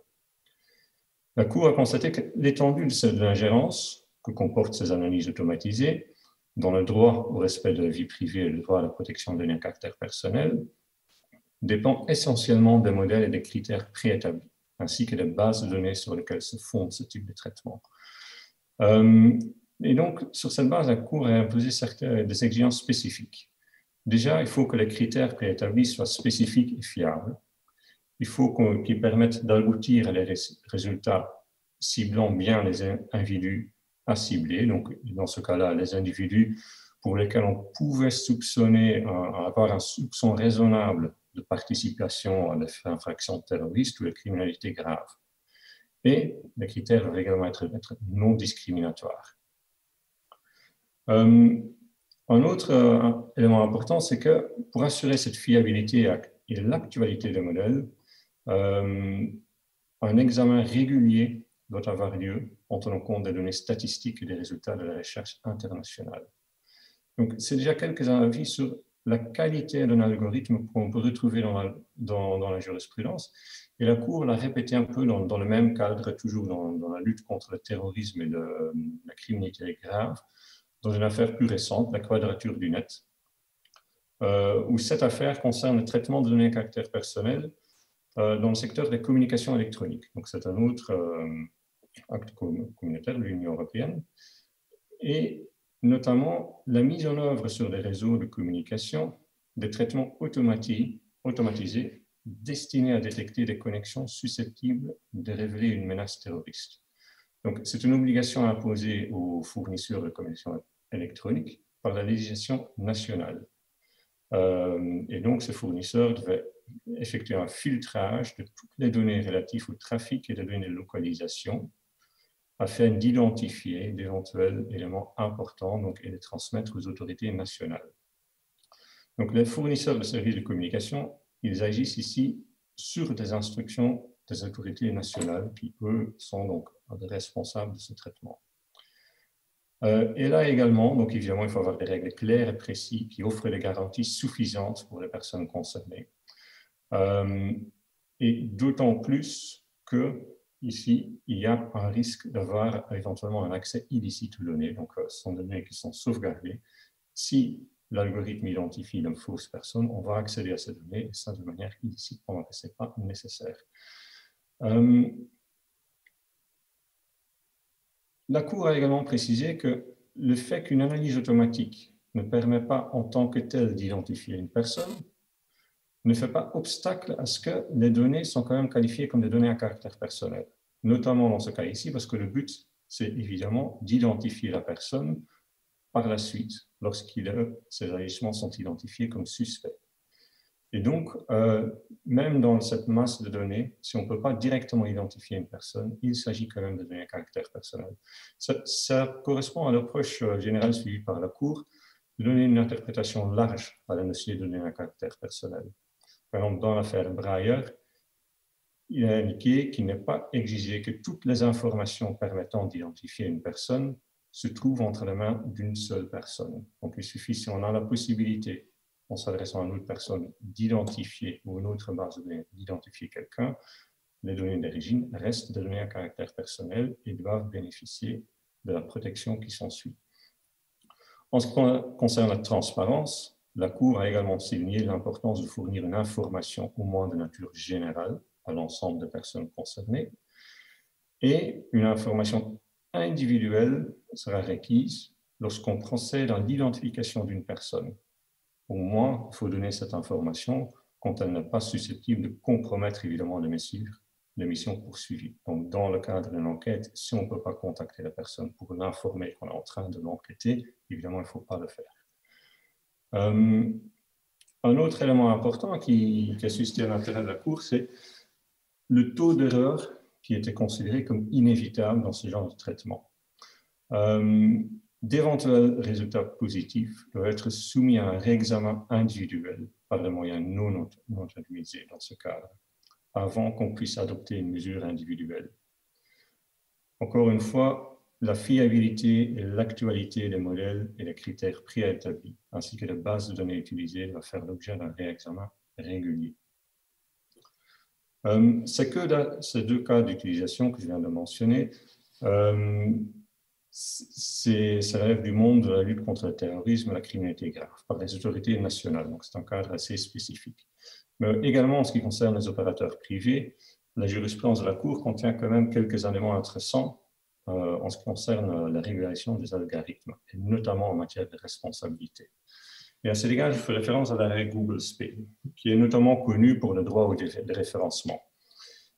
La Cour a constaté que l'étendue de l'ingérence que comportent ces analyses automatisées dans le droit au respect de la vie privée et le droit à la protection des données à caractère personnel dépend essentiellement des modèles et des critères préétablis, ainsi que des bases de données sur lesquelles se fonde ce type de traitement. Et donc, sur cette base, la Cour a imposé des exigences spécifiques. Déjà, il faut que les critères préétablis soient spécifiques et fiables. Il faut qu'ils permettent d'aboutir à des résultats ciblant bien les individus à cibler. Donc, dans ce cas-là, les individus pour lesquels on pouvait soupçonner, avoir un soupçon raisonnable de participation à des infractions terroristes ou de criminalité grave. Et les critères doivent également être non discriminatoires. Un autre élément important, c'est que pour assurer cette fiabilité et l'actualité des modèles, un examen régulier doit avoir lieu en tenant compte des données statistiques et des résultats de la recherche internationale. Donc, c'est déjà quelques avis sur la qualité d'un algorithme qu'on peut retrouver dans la jurisprudence. Et la Cour l'a répété un peu dans le même cadre, toujours dans la lutte contre le terrorisme et la criminalité grave, dans une affaire plus récente, la Quadrature du Net, où cette affaire concerne le traitement de données à caractère personnel dans le secteur des communications électroniques. Donc, c'est un autre acte communautaire de l'Union européenne. Et notamment la mise en œuvre sur les réseaux de communication des traitements automatisés destinés à détecter des connexions susceptibles de révéler une menace terroriste. Donc, c'est une obligation imposée aux fournisseurs de communication électronique par la législation nationale. Et donc, ces fournisseurs devaient effectuer un filtrage de toutes les données relatives au trafic et des données de localisation afin d'identifier d'éventuels éléments importants et de les transmettre aux autorités nationales. Donc, les fournisseurs de services de communication, ils agissent ici sur des instructions des autorités nationales qui, eux, sont donc responsables de ce traitement. Et là également, donc évidemment, il faut avoir des règles claires et précises qui offrent des garanties suffisantes pour les personnes concernées. Et d'autant plus que ici, il y a un risque d'avoir éventuellement un accès illicite aux données, donc ce sont des données qui sont sauvegardées. Si l'algorithme identifie une fausse personne, on va accéder à ces données, et ça de manière illicite pendant que ce n'est pas nécessaire. La Cour a également précisé que le fait qu'une analyse automatique ne permet pas en tant que telle d'identifier une personne ne fait pas obstacle à ce que les données sont quand même qualifiées comme des données à caractère personnel, notamment dans ce cas ici, parce que le but, c'est évidemment d'identifier la personne par la suite, ces agissements sont identifiés comme suspects. Et donc, même dans cette masse de données, si on ne peut pas directement identifier une personne, il s'agit quand même de données à caractère personnel. Ça correspond à l'approche générale suivie par la Cour de donner une interprétation large à la notion de données à caractère personnel. Par exemple, dans l'affaire Breyer, il a indiqué qu'il n'est pas exigé que toutes les informations permettant d'identifier une personne se trouvent entre les mains d'une seule personne. Donc, il suffit, si on a la possibilité, en s'adressant à une autre personne, d'identifier ou une autre base de données, d'identifier quelqu'un, les données d'origine restent des données à caractère personnel et doivent bénéficier de la protection qui s'ensuit. En ce qui concerne la transparence, la Cour a également souligné l'importance de fournir une information au moins de nature générale à l'ensemble des personnes concernées et une information individuelle sera requise lorsqu'on procède à l'identification d'une personne. Au moins, il faut donner cette information quand elle n'est pas susceptible de compromettre évidemment les missions poursuivies. Donc, dans le cadre d'une enquête, si on ne peut pas contacter la personne pour l'informer qu'on est en train de l'enquêter, évidemment, il ne faut pas le faire. Un autre élément important qui a suscité l'intérêt de la Cour, c'est le taux d'erreur qui était considéré comme inévitable dans ce genre de traitement. D'éventuels résultats positifs doivent être soumis à un réexamen individuel par des moyens non autorisés dans ce cadre, avant qu'on puisse adopter une mesure individuelle. Encore une fois, la fiabilité et l'actualité des modèles et les critères préétablis, ainsi que les bases de données utilisées, doivent faire l'objet d'un réexamen régulier. C'est que dans ces deux cas d'utilisation que je viens de mentionner, ça relève du monde de la lutte contre le terrorisme et la criminalité grave par les autorités nationales, donc c'est un cadre assez spécifique. Mais également en ce qui concerne les opérateurs privés, la jurisprudence de la Cour contient quand même quelques éléments intéressants en ce qui concerne la régulation des algorithmes, et notamment en matière de responsabilité. Et à cet égard, je fais référence à l'arrêt Google Spain, qui est notamment connu pour le droit au déréférencement.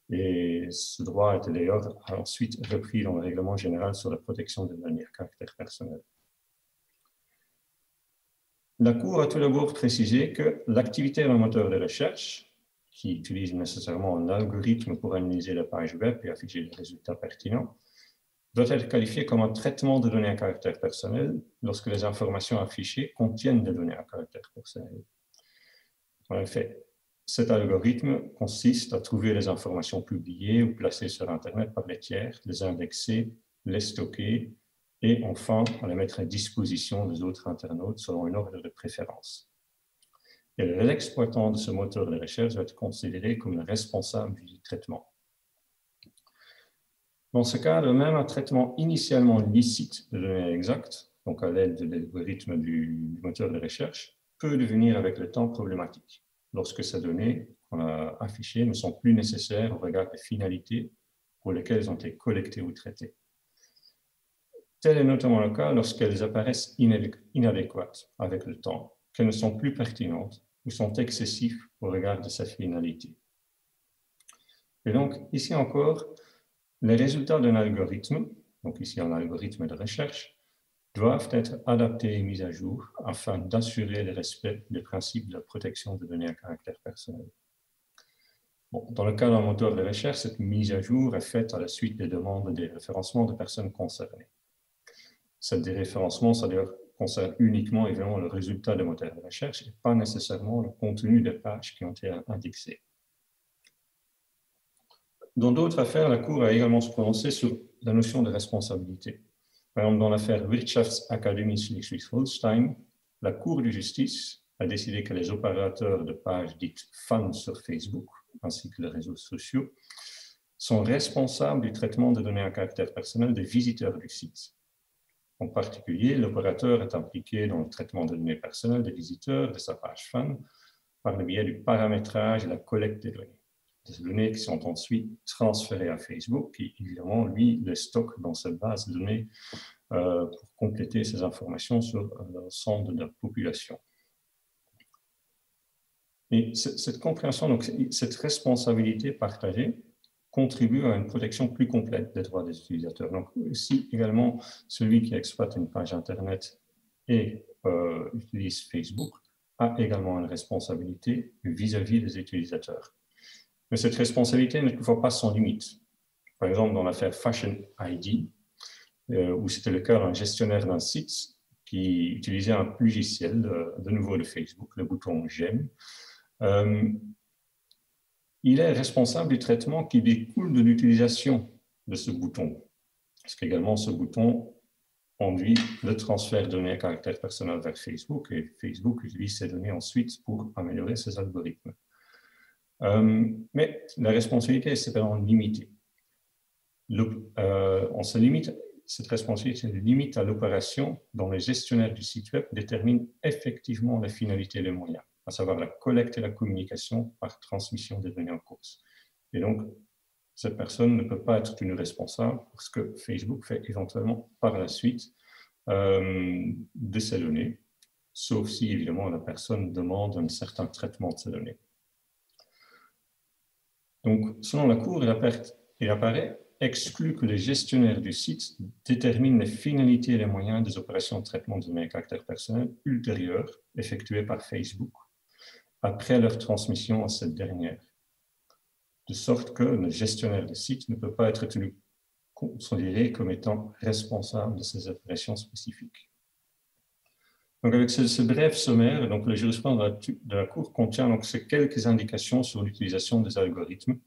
Et ce droit a été d'ailleurs ensuite repris dans le règlement général sur la protection des données à caractère personnel. La Cour a tout d'abord précisé que l'activité d'un moteur de recherche, qui utilise nécessairement un algorithme pour analyser la page web et afficher les résultats pertinents, doit être qualifiée comme un traitement de données à caractère personnel lorsque les informations affichées contiennent des données à caractère personnel. En effet, cet algorithme consiste à trouver les informations publiées ou placées sur Internet par les tiers, les indexer, les stocker et enfin à les mettre à disposition des autres internautes selon un ordre de préférence. Et l'exploitant de ce moteur de recherche doit être considéré comme le responsable du traitement. Dans ce cadre, même un traitement initialement licite de données exactes, donc à l'aide de l'algorithme du moteur de recherche, peut devenir avec le temps problématique, lorsque ces données qu'on a affichées ne sont plus nécessaires au regard des finalités pour lesquelles elles ont été collectées ou traitées. Tel est notamment le cas lorsqu'elles apparaissent inadéquates avec le temps, qu'elles ne sont plus pertinentes ou sont excessives au regard de sa finalité. Et donc, ici encore, les résultats d'un algorithme, donc ici un algorithme de recherche, doivent être adaptés et mis à jour afin d'assurer le respect des principes de la protection des données à caractère personnel. Bon, dans le cas d'un moteur de recherche, cette mise à jour est faite à la suite des demandes de déréférencement de personnes concernées. Ce déréférencement, ça concerne uniquement évidemment le résultat des moteurs de recherche et pas nécessairement le contenu des pages qui ont été indexées. Dans d'autres affaires, la Cour a également se prononcé sur la notion de responsabilité. Par exemple, dans l'affaire Wirtschaftsakademie Schleswig-Holstein, la Cour de justice a décidé que les opérateurs de pages dites fans sur Facebook, ainsi que les réseaux sociaux, sont responsables du traitement des données à caractère personnel des visiteurs du site. En particulier, l'opérateur est impliqué dans le traitement des données personnelles des visiteurs de sa page fan par le biais du paramétrage et la collecte des données. Des données qui sont ensuite transférées à Facebook, qui évidemment, lui, les stocke dans cette base de données pour compléter ces informations sur l'ensemble de la population. Et cette compréhension, donc cette responsabilité partagée, contribue à une protection plus complète des droits des utilisateurs. Donc, aussi également, celui qui exploite une page Internet et utilise Facebook a également une responsabilité vis-à-vis des utilisateurs. Mais cette responsabilité n'est toutefois pas sans limite. Par exemple, dans l'affaire Fashion ID, où c'était le cas d'un gestionnaire d'un site qui utilisait un logiciel, de nouveau de Facebook, le bouton j'aime, il est responsable du traitement qui découle de l'utilisation de ce bouton. Parce qu'également, ce bouton conduit le transfert de données à caractère personnel vers Facebook et Facebook utilise ces données ensuite pour améliorer ses algorithmes. Mais la responsabilité est cependant limitée. Cette responsabilité se limite à l'opération dont les gestionnaires du site web déterminent effectivement la finalité des moyens, à savoir la collecte et la communication par transmission des données en cause. Et donc, cette personne ne peut pas être tenue responsable parce que Facebook fait éventuellement par la suite de ces données, sauf si évidemment la personne demande un certain traitement de ces données. Donc, selon la Cour, il apparaît exclu que les gestionnaires du site déterminent les finalités et les moyens des opérations de traitement de données à caractère personnel ultérieures effectuées par Facebook après leur transmission à cette dernière. De sorte que le gestionnaire du site ne peut pas être tenu considéré comme étant responsable de ces opérations spécifiques. Donc, avec ce bref sommaire, donc, la jurisprudence de la Cour contient donc, ces quelques indications sur l'utilisation des algorithmes,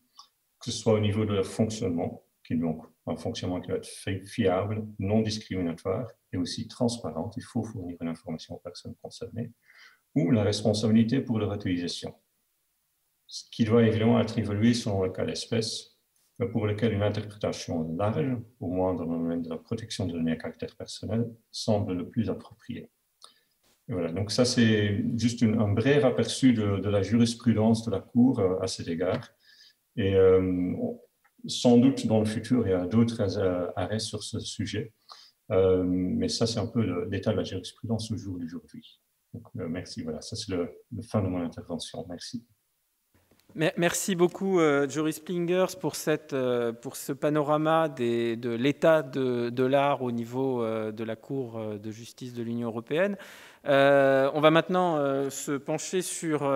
que ce soit au niveau de leur fonctionnement, qui est donc un fonctionnement qui doit être fiable, non discriminatoire et aussi transparent. Il faut fournir une information aux personnes concernées, ou la responsabilité pour leur utilisation, ce qui doit évidemment être évalué selon le cas d'espèce, mais pour lequel une interprétation large, au moins dans le domaine de la protection de données à caractère personnel, semble le plus approprié. Et voilà, donc ça c'est juste un bref aperçu de la jurisprudence de la Cour à cet égard. Et sans doute dans le futur, il y a d'autres arrêts sur ce sujet, mais ça c'est un peu l'état de la jurisprudence au jour d'aujourd'hui. Donc merci, voilà, ça c'est le fin de mon intervention. Merci. Merci beaucoup, Joris Splingers, pour ce panorama de l'état de l'art au niveau de la Cour de justice de l'Union européenne. On va maintenant se pencher sur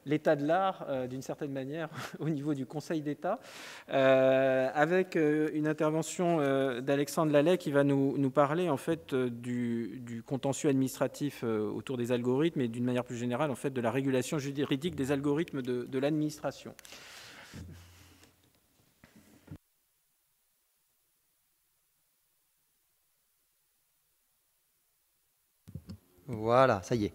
l'état de l'art, d'une certaine manière, au niveau du Conseil d'État, avec une intervention d'Alexandre Lallet qui va nous parler en fait du contentieux administratif autour des algorithmes et d'une manière plus générale en fait de la régulation juridique des algorithmes de l'administration. Voilà, ça y est.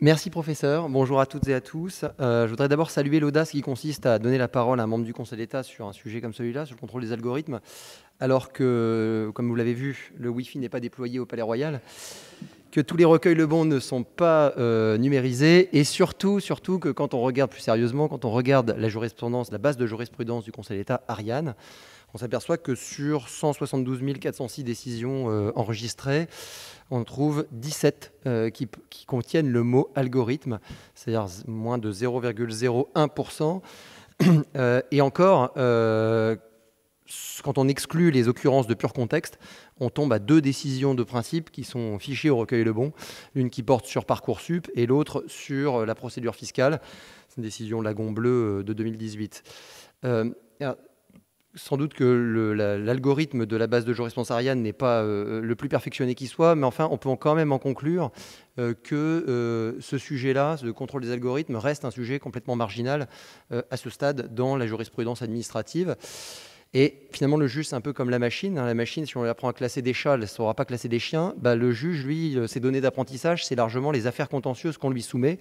Merci professeur, bonjour à toutes et à tous. Je voudrais d'abord saluer l'audace qui consiste à donner la parole à un membre du Conseil d'État sur un sujet comme celui-là, sur le contrôle des algorithmes, alors que, comme vous l'avez vu, le Wi-Fi n'est pas déployé au Palais Royal, que tous les recueils Lebon ne sont pas numérisés, et surtout que quand on regarde plus sérieusement, quand on regarde la jurisprudence, la base de jurisprudence du Conseil d'État, Ariane, on s'aperçoit que sur 172 406 décisions enregistrées, on trouve 17 qui contiennent le mot algorithme, c'est-à-dire moins de 0,01%. Et encore, quand on exclut les occurrences de pur contexte, on tombe à 2 décisions de principe qui sont fichées au recueil Lebon, l'une qui porte sur Parcoursup et l'autre sur la procédure fiscale. C'est une décision Lagon Bleu de 2018. Sans doute que l'algorithme de la base de jurisprudence Ariane n'est pas le plus perfectionné qui soit, mais enfin, on peut quand même en conclure que ce sujet-là, le contrôle des algorithmes, reste un sujet complètement marginal à ce stade dans la jurisprudence administrative. Et finalement, le juge, c'est un peu comme la machine. La machine, si on apprend à classer des chats, elle ne saura pas classer des chiens. Le juge, lui, ses données d'apprentissage, c'est largement les affaires contentieuses qu'on lui soumet.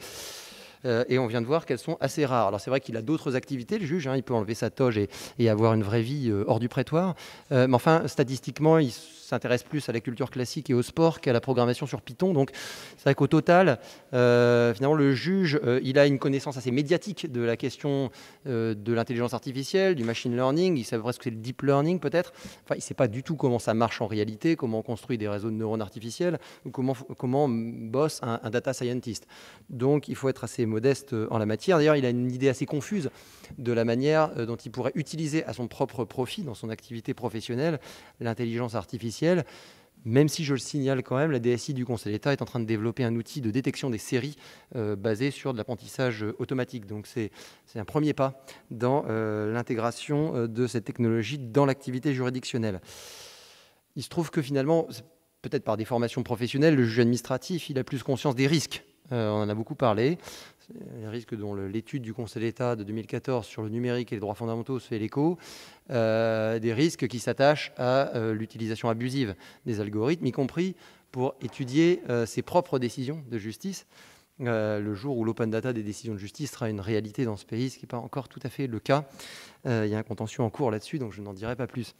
Et on vient de voir qu'elles sont assez rares. Alors c'est vrai qu'il a d'autres activités, le juge, il peut enlever sa toge et avoir une vraie vie hors du prétoire. Mais enfin, statistiquement, il s'intéresse plus à la culture classique et au sport qu'à la programmation sur Python. Donc c'est vrai qu'au total, finalement, le juge, il a une connaissance assez médiatique de la question de l'intelligence artificielle, du machine learning. Il sait presque que c'est le deep learning peut-être. Enfin, il ne sait pas du tout comment ça marche en réalité, comment on construit des réseaux de neurones artificiels, ou comment bosse un data scientist. Donc il faut être assez modeste en la matière. D'ailleurs, il a une idée assez confuse de la manière dont il pourrait utiliser à son propre profit, dans son activité professionnelle, l'intelligence artificielle, même si je le signale quand même, la DSI du Conseil d'État est en train de développer un outil de détection des séries basé sur de l'apprentissage automatique. Donc c'est un premier pas dans l'intégration de cette technologie dans l'activité juridictionnelle. Il se trouve que finalement, peut-être par des formations professionnelles, le juge administratif, il a plus conscience des risques. On en a beaucoup parlé. Les risques dont l'étude du Conseil d'État de 2014 sur le numérique et les droits fondamentaux se fait l'écho, des risques qui s'attachent à l'utilisation abusive des algorithmes, y compris pour étudier ses propres décisions de justice. Le jour où l'open data des décisions de justice sera une réalité dans ce pays, ce qui n'est pas encore tout à fait le cas. Il y a un contentieux en cours là-dessus, donc je n'en dirai pas plus.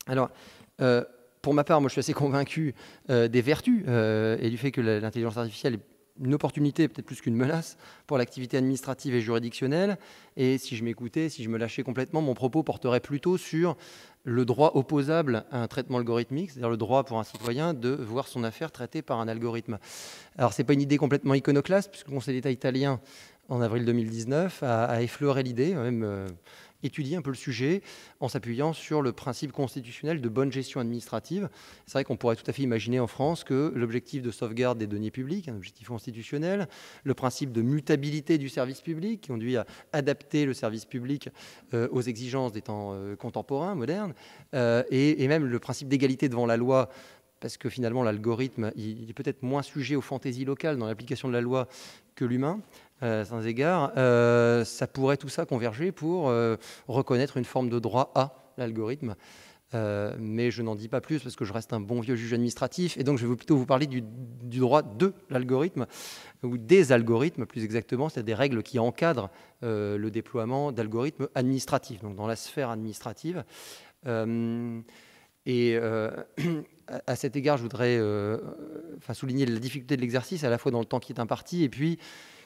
Alors, pour ma part, moi je suis assez convaincu des vertus et du fait que l'intelligence artificielle est une opportunité, peut-être plus qu'une menace, pour l'activité administrative et juridictionnelle. Et si je m'écoutais, si je me lâchais complètement, mon propos porterait plutôt sur le droit opposable à un traitement algorithmique, c'est-à-dire le droit pour un citoyen de voir son affaire traitée par un algorithme. Alors, ce n'est pas une idée complètement iconoclaste, puisque le Conseil d'État italien, en avril 2019, a effleuré l'idée, même étudie un peu le sujet en s'appuyant sur le principe constitutionnel de bonne gestion administrative. C'est vrai qu'on pourrait tout à fait imaginer en France que l'objectif de sauvegarde des deniers publics, un objectif constitutionnel, le principe de mutabilité du service public, qui conduit à adapter le service public aux exigences des temps contemporains, modernes, et même le principe d'égalité devant la loi, parce que finalement l'algorithme il est peut-être moins sujet aux fantaisies locales dans l'application de la loi que l'humain, sans égard, ça pourrait tout ça converger pour reconnaître une forme de droit à l'algorithme. Mais je n'en dis pas plus parce que je reste un bon vieux juge administratif et donc je vais plutôt vous parler du droit de l'algorithme ou des algorithmes plus exactement, c'est-à-dire des règles qui encadrent le déploiement d'algorithmes administratifs, donc dans la sphère administrative. À cet égard, je voudrais souligner la difficulté de l'exercice, à la fois dans le temps qui est imparti, et puis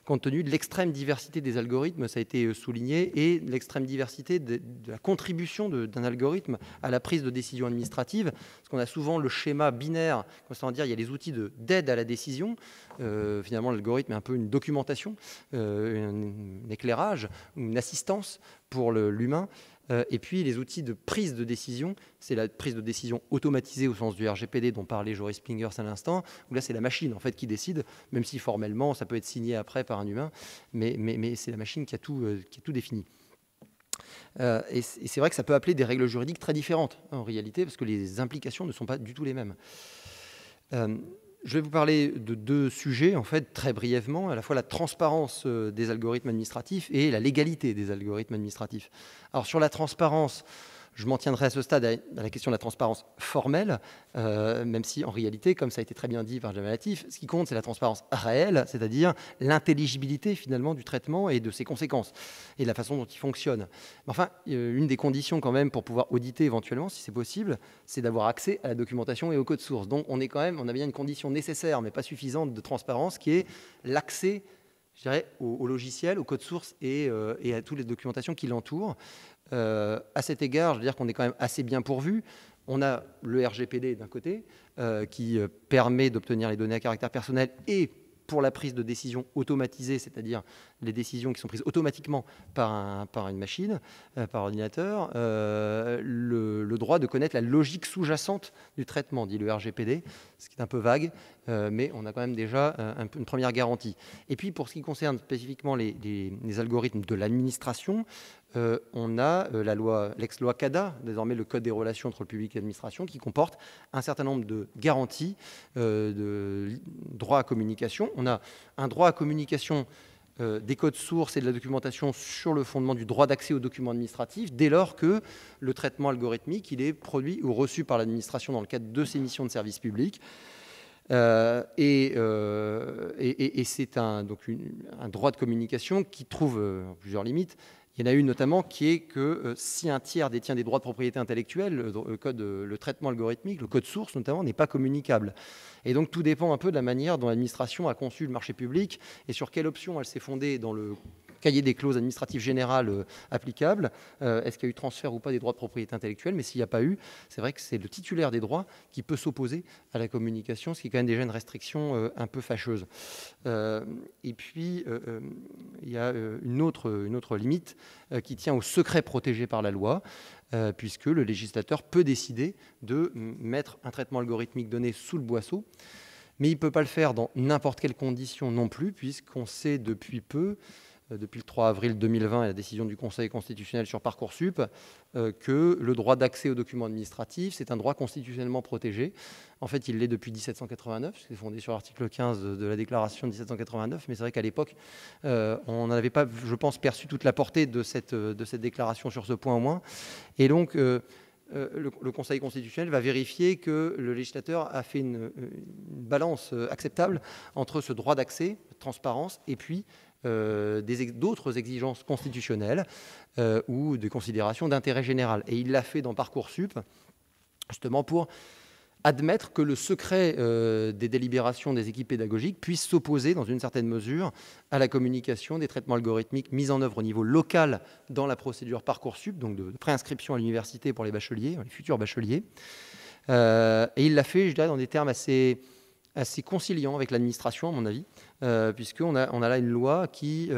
compte tenu de l'extrême diversité des algorithmes, ça a été souligné, et de l'extrême diversité de la contribution d'un algorithme à la prise de décision administrative, parce qu'on a souvent le schéma binaire, consistant à dire il y a les outils d'aide à la décision, finalement l'algorithme est un peu une documentation, un éclairage, une assistance pour l'humain. Et puis les outils de prise de décision, c'est la prise de décision automatisée au sens du RGPD dont parlait Joris Spingers à l'instant, où là c'est la machine en fait qui décide, même si formellement ça peut être signé après par un humain, mais c'est la machine qui a tout défini. Et c'est vrai que ça peut appeler des règles juridiques très différentes en réalité, parce que les implications ne sont pas du tout les mêmes. Je vais vous parler de deux sujets, en fait, très brièvement, à la fois la transparence des algorithmes administratifs et la légalité des algorithmes administratifs. Alors, sur la transparence, je m'en tiendrai à ce stade à la question de la transparence formelle, même si, en réalité, comme ça a été très bien dit par Jamal Latif, ce qui compte, c'est la transparence réelle, c'est-à-dire l'intelligibilité, finalement, du traitement et de ses conséquences, et de la façon dont il fonctionne. Mais enfin, une des conditions, quand même, pour pouvoir auditer éventuellement, si c'est possible, c'est d'avoir accès à la documentation et au code source. Donc, on a bien une condition nécessaire, mais pas suffisante, de transparence, qui est l'accès, je dirais, au logiciel, au code source et à toutes les documentations qui l'entourent. À cet égard, je veux dire qu'on est quand même assez bien pourvu. On a le RGPD d'un côté, qui permet d'obtenir les données à caractère personnel et pour la prise de décision automatisée, c'est-à-dire les décisions qui sont prises automatiquement par une machine, par ordinateur, le droit de connaître la logique sous-jacente du traitement, dit le RGPD, ce qui est un peu vague, mais on a quand même déjà une première garantie. Et puis pour ce qui concerne spécifiquement les algorithmes de l'administration, on a l'ex-loi CADA, désormais le Code des relations entre le public et l'administration, qui comporte un certain nombre de garanties de droit à communication. On a un droit à communication des codes sources et de la documentation sur le fondement du droit d'accès aux documents administratifs, dès lors que le traitement algorithmique il est produit ou reçu par l'administration dans le cadre de ses missions de service public. Et c'est donc un droit de communication qui trouve plusieurs limites. Il y en a une notamment qui est que si un tiers détient des droits de propriété intellectuelle, le traitement algorithmique, le code source notamment, n'est pas communicable. Et donc tout dépend un peu de la manière dont l'administration a conçu le marché public et sur quelle option elle s'est fondée dans le cahier des clauses administratives générales applicables. Est-ce qu'il y a eu transfert ou pas des droits de propriété intellectuelle? Mais s'il n'y a pas eu, c'est vrai que c'est le titulaire des droits qui peut s'opposer à la communication, ce qui est quand même déjà une restriction un peu fâcheuse. Et puis, il y a une autre limite qui tient au secret protégé par la loi, puisque le législateur peut décider de mettre un traitement algorithmique donné sous le boisseau, mais il ne peut pas le faire dans n'importe quelle condition non plus, puisqu'on sait depuis peu, depuis le 3 avril 2020 et la décision du Conseil constitutionnel sur Parcoursup, que le droit d'accès aux documents administratifs, c'est un droit constitutionnellement protégé. En fait, il l'est depuis 1789, c'est fondé sur l'article 15 de la Déclaration de 1789, mais c'est vrai qu'à l'époque, on n'avait pas, je pense, perçu toute la portée de cette déclaration sur ce point au moins. Et donc, le Conseil constitutionnel va vérifier que le législateur a fait une balance acceptable entre ce droit d'accès, transparence, et puis d'autres exigences constitutionnelles ou des considérations d'intérêt général. Et il l'a fait dans Parcoursup, justement pour admettre que le secret des délibérations des équipes pédagogiques puisse s'opposer, dans une certaine mesure, à la communication des traitements algorithmiques mis en œuvre au niveau local dans la procédure Parcoursup, donc de préinscription à l'université pour les bacheliers, les futurs bacheliers. Et il l'a fait, je dirais, dans des termes assez conciliants avec l'administration, à mon avis, puisqu'on a là une loi qui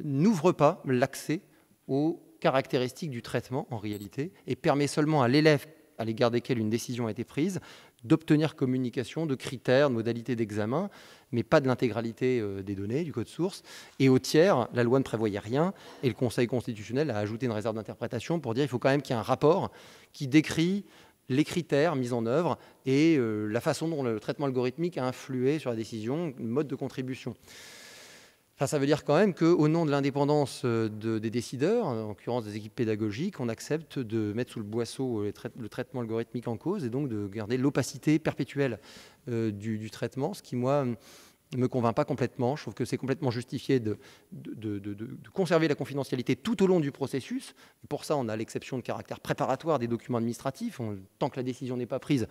n'ouvre pas l'accès aux caractéristiques du traitement en réalité et permet seulement à l'élève à l'égard desquels une décision a été prise d'obtenir communication de critères, de modalités d'examen, mais pas de l'intégralité des données du code source. Et au tiers, la loi ne prévoyait rien et le Conseil constitutionnel a ajouté une réserve d'interprétation pour dire qu'il faut quand même qu'il y ait un rapport qui décrit les critères mis en œuvre et la façon dont le traitement algorithmique a influé sur la décision, le mode de contribution. Enfin, ça veut dire quand même qu'au nom de l'indépendance des décideurs, en l'occurrence des équipes pédagogiques, on accepte de mettre sous le boisseau le traitement algorithmique en cause et donc de garder l'opacité perpétuelle du traitement, ce qui, moi, ne me convainc pas complètement. Je trouve que c'est complètement justifié de conserver la confidentialité tout au long du processus. Pour ça, on a l'exception de caractère préparatoire des documents administratifs. Tant que la décision n'est pas prise,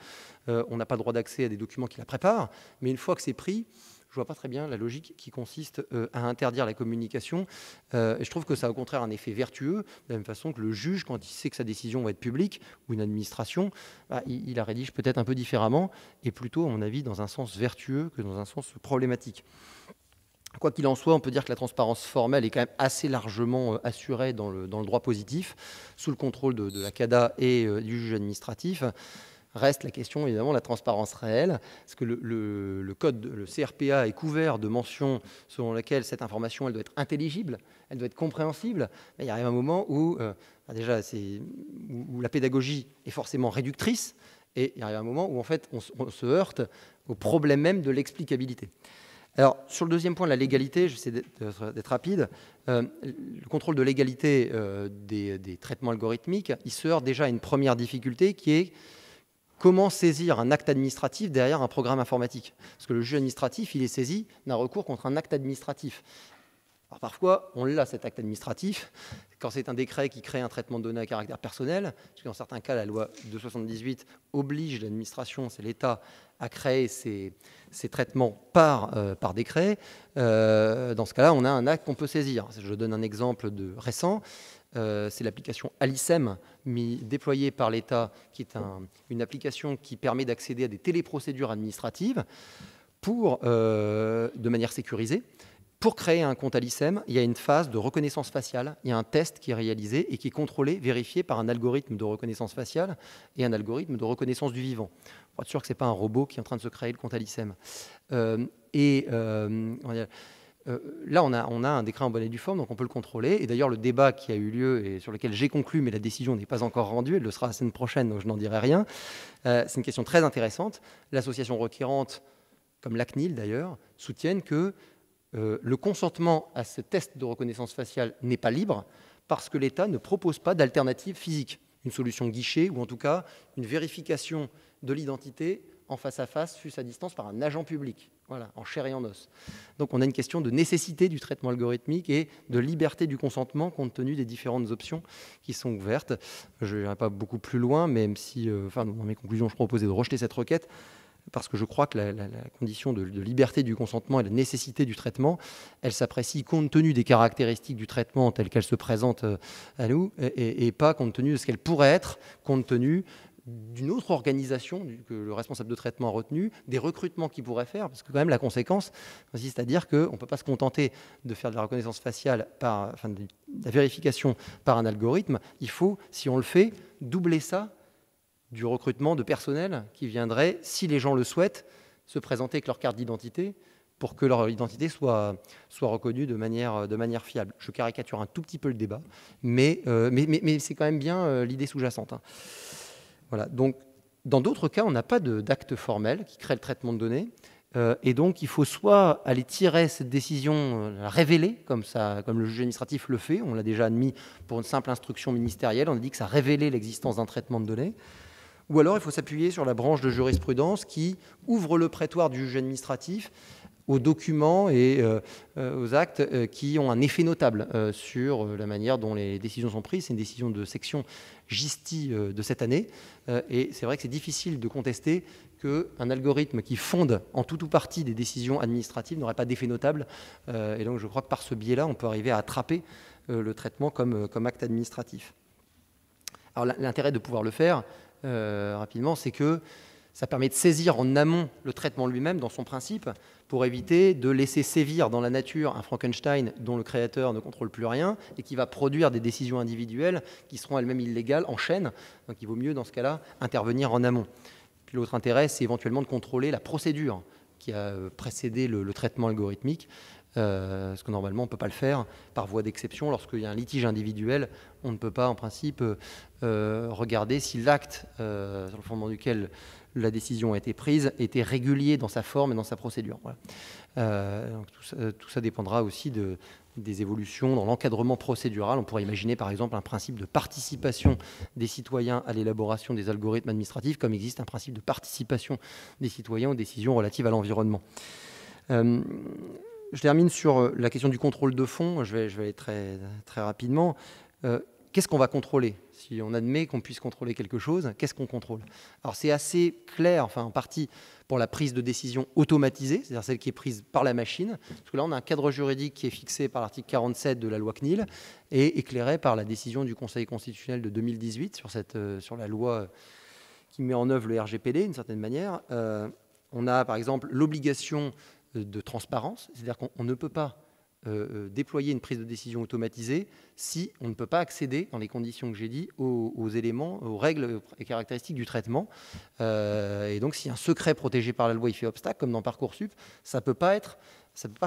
on n'a pas le droit d'accès à des documents qui la préparent. Mais une fois que c'est pris, je ne vois pas très bien la logique qui consiste à interdire la communication. Et je trouve que ça a au contraire un effet vertueux, de la même façon que le juge, quand il sait que sa décision va être publique, ou une administration, il la rédige peut-être un peu différemment, et plutôt, à mon avis, dans un sens vertueux que dans un sens problématique. Quoi qu'il en soit, on peut dire que la transparence formelle est quand même assez largement assurée dans le droit positif, sous le contrôle de la CADA et du juge administratif. Reste la question, évidemment, de la transparence réelle, parce que le code, le CRPA est couvert de mentions selon lesquelles cette information elle doit être intelligible, elle doit être compréhensible. Mais il arrive un moment où, où la pédagogie est forcément réductrice, et il arrive un moment où, en fait, on se heurte au problème même de l'explicabilité. Alors, sur le deuxième point de la légalité, j'essaie d'être rapide, le contrôle de légalité des traitements algorithmiques, il se heurte déjà à une première difficulté qui est comment saisir un acte administratif derrière un programme informatique. Parce que le juge administratif, il est saisi d'un recours contre un acte administratif. Alors parfois, on l'a, cet acte administratif, quand c'est un décret qui crée un traitement de données à caractère personnel, parce que dans certains cas, la loi de 78 oblige l'administration, c'est l'État, à créer ces traitements par décret. Dans ce cas-là, on a un acte qu'on peut saisir. Je donne un exemple récent. C'est l'application Alicem, déployée par l'État, qui est une application qui permet d'accéder à des téléprocédures administratives de manière sécurisée. Pour créer un compte Alicem, il y a une phase de reconnaissance faciale, il y a un test qui est réalisé et qui est contrôlé, vérifié par un algorithme de reconnaissance faciale et un algorithme de reconnaissance du vivant. Pour être sûr que ce n'est pas un robot qui est en train de se créer le compte Alicem. Là, on a un décret en bonne et due forme, donc on peut le contrôler. Et d'ailleurs, le débat qui a eu lieu et sur lequel j'ai conclu, mais la décision n'est pas encore rendue, elle le sera la semaine prochaine, donc je n'en dirai rien. C'est une question très intéressante. L'association requérante, comme la CNIL d'ailleurs, soutiennent que le consentement à ce test de reconnaissance faciale n'est pas libre parce que l'État ne propose pas d'alternative physique, une solution guichet ou en tout cas une vérification de l'identité en face à face, fût-ce à distance, par un agent public, voilà, en chair et en os. Donc on a une question de nécessité du traitement algorithmique et de liberté du consentement compte tenu des différentes options qui sont ouvertes. Je n'irai pas beaucoup plus loin, même si, dans mes conclusions, je proposais de rejeter cette requête, parce que je crois que la condition de liberté du consentement et la nécessité du traitement, elle s'apprécie compte tenu des caractéristiques du traitement telles qu'elles se présentent à nous, et pas compte tenu de ce qu'elle pourrait être, compte tenu d'une autre organisation que le responsable de traitement a retenu, des recrutements qu'il pourrait faire, parce que quand même la conséquence consiste à dire qu'on ne peut pas se contenter de faire de la reconnaissance faciale, de la vérification par un algorithme. Il faut, si on le fait, doubler ça du recrutement de personnel qui viendrait, si les gens le souhaitent, se présenter avec leur carte d'identité pour que leur identité soit reconnue de manière fiable. Je caricature un tout petit peu le débat, mais c'est quand même bien l'idée sous-jacente. Voilà. Donc, dans d'autres cas, on n'a pas d'acte formel qui crée le traitement de données, et donc il faut soit aller tirer cette décision, la révéler, comme le juge administratif le fait, on l'a déjà admis pour une simple instruction ministérielle, on a dit que ça révélait l'existence d'un traitement de données, ou alors il faut s'appuyer sur la branche de jurisprudence qui ouvre le prétoire du juge administratif aux documents et aux actes qui ont un effet notable sur la manière dont les décisions sont prises. C'est une décision de section GISTI de cette année. Et c'est vrai que c'est difficile de contester qu'un algorithme qui fonde en tout ou partie des décisions administratives n'aurait pas d'effet notable. Et donc je crois que par ce biais-là, on peut arriver à attraper le traitement comme acte administratif. Alors l'intérêt de pouvoir le faire rapidement, c'est que Ça permet de saisir en amont le traitement lui-même dans son principe pour éviter de laisser sévir dans la nature un Frankenstein dont le créateur ne contrôle plus rien et qui va produire des décisions individuelles qui seront elles-mêmes illégales en chaîne. Donc il vaut mieux dans ce cas-là intervenir en amont. Puis l'autre intérêt, c'est éventuellement de contrôler la procédure qui a précédé le traitement algorithmique, parce que normalement on ne peut pas le faire par voie d'exception. Lorsqu'il y a un litige individuel, on ne peut pas en principe regarder si l'acte sur le fondement duquel la décision a été prise était régulier dans sa forme et dans sa procédure. Voilà. Donc tout ça dépendra aussi des évolutions dans l'encadrement procédural. On pourrait imaginer par exemple un principe de participation des citoyens à l'élaboration des algorithmes administratifs, comme existe un principe de participation des citoyens aux décisions relatives à l'environnement. Je termine sur la question du contrôle de fond. Je vais aller très, très rapidement. Qu'est-ce qu'on va contrôler? Si on admet qu'on puisse contrôler quelque chose, qu'est-ce qu'on contrôle? Alors c'est assez clair, enfin en partie pour la prise de décision automatisée, c'est-à-dire celle qui est prise par la machine, parce que là on a un cadre juridique qui est fixé par l'article 47 de la loi CNIL et éclairé par la décision du Conseil constitutionnel de 2018 sur la loi qui met en œuvre le RGPD d'une certaine manière. On a par exemple l'obligation de transparence, c'est-à-dire qu'on ne peut pas déployer une prise de décision automatisée si on ne peut pas accéder, dans les conditions que j'ai dit, aux éléments, aux règles et caractéristiques du traitement. Et donc, si un secret protégé par la loi il fait obstacle, comme dans Parcoursup, ça ne peut pas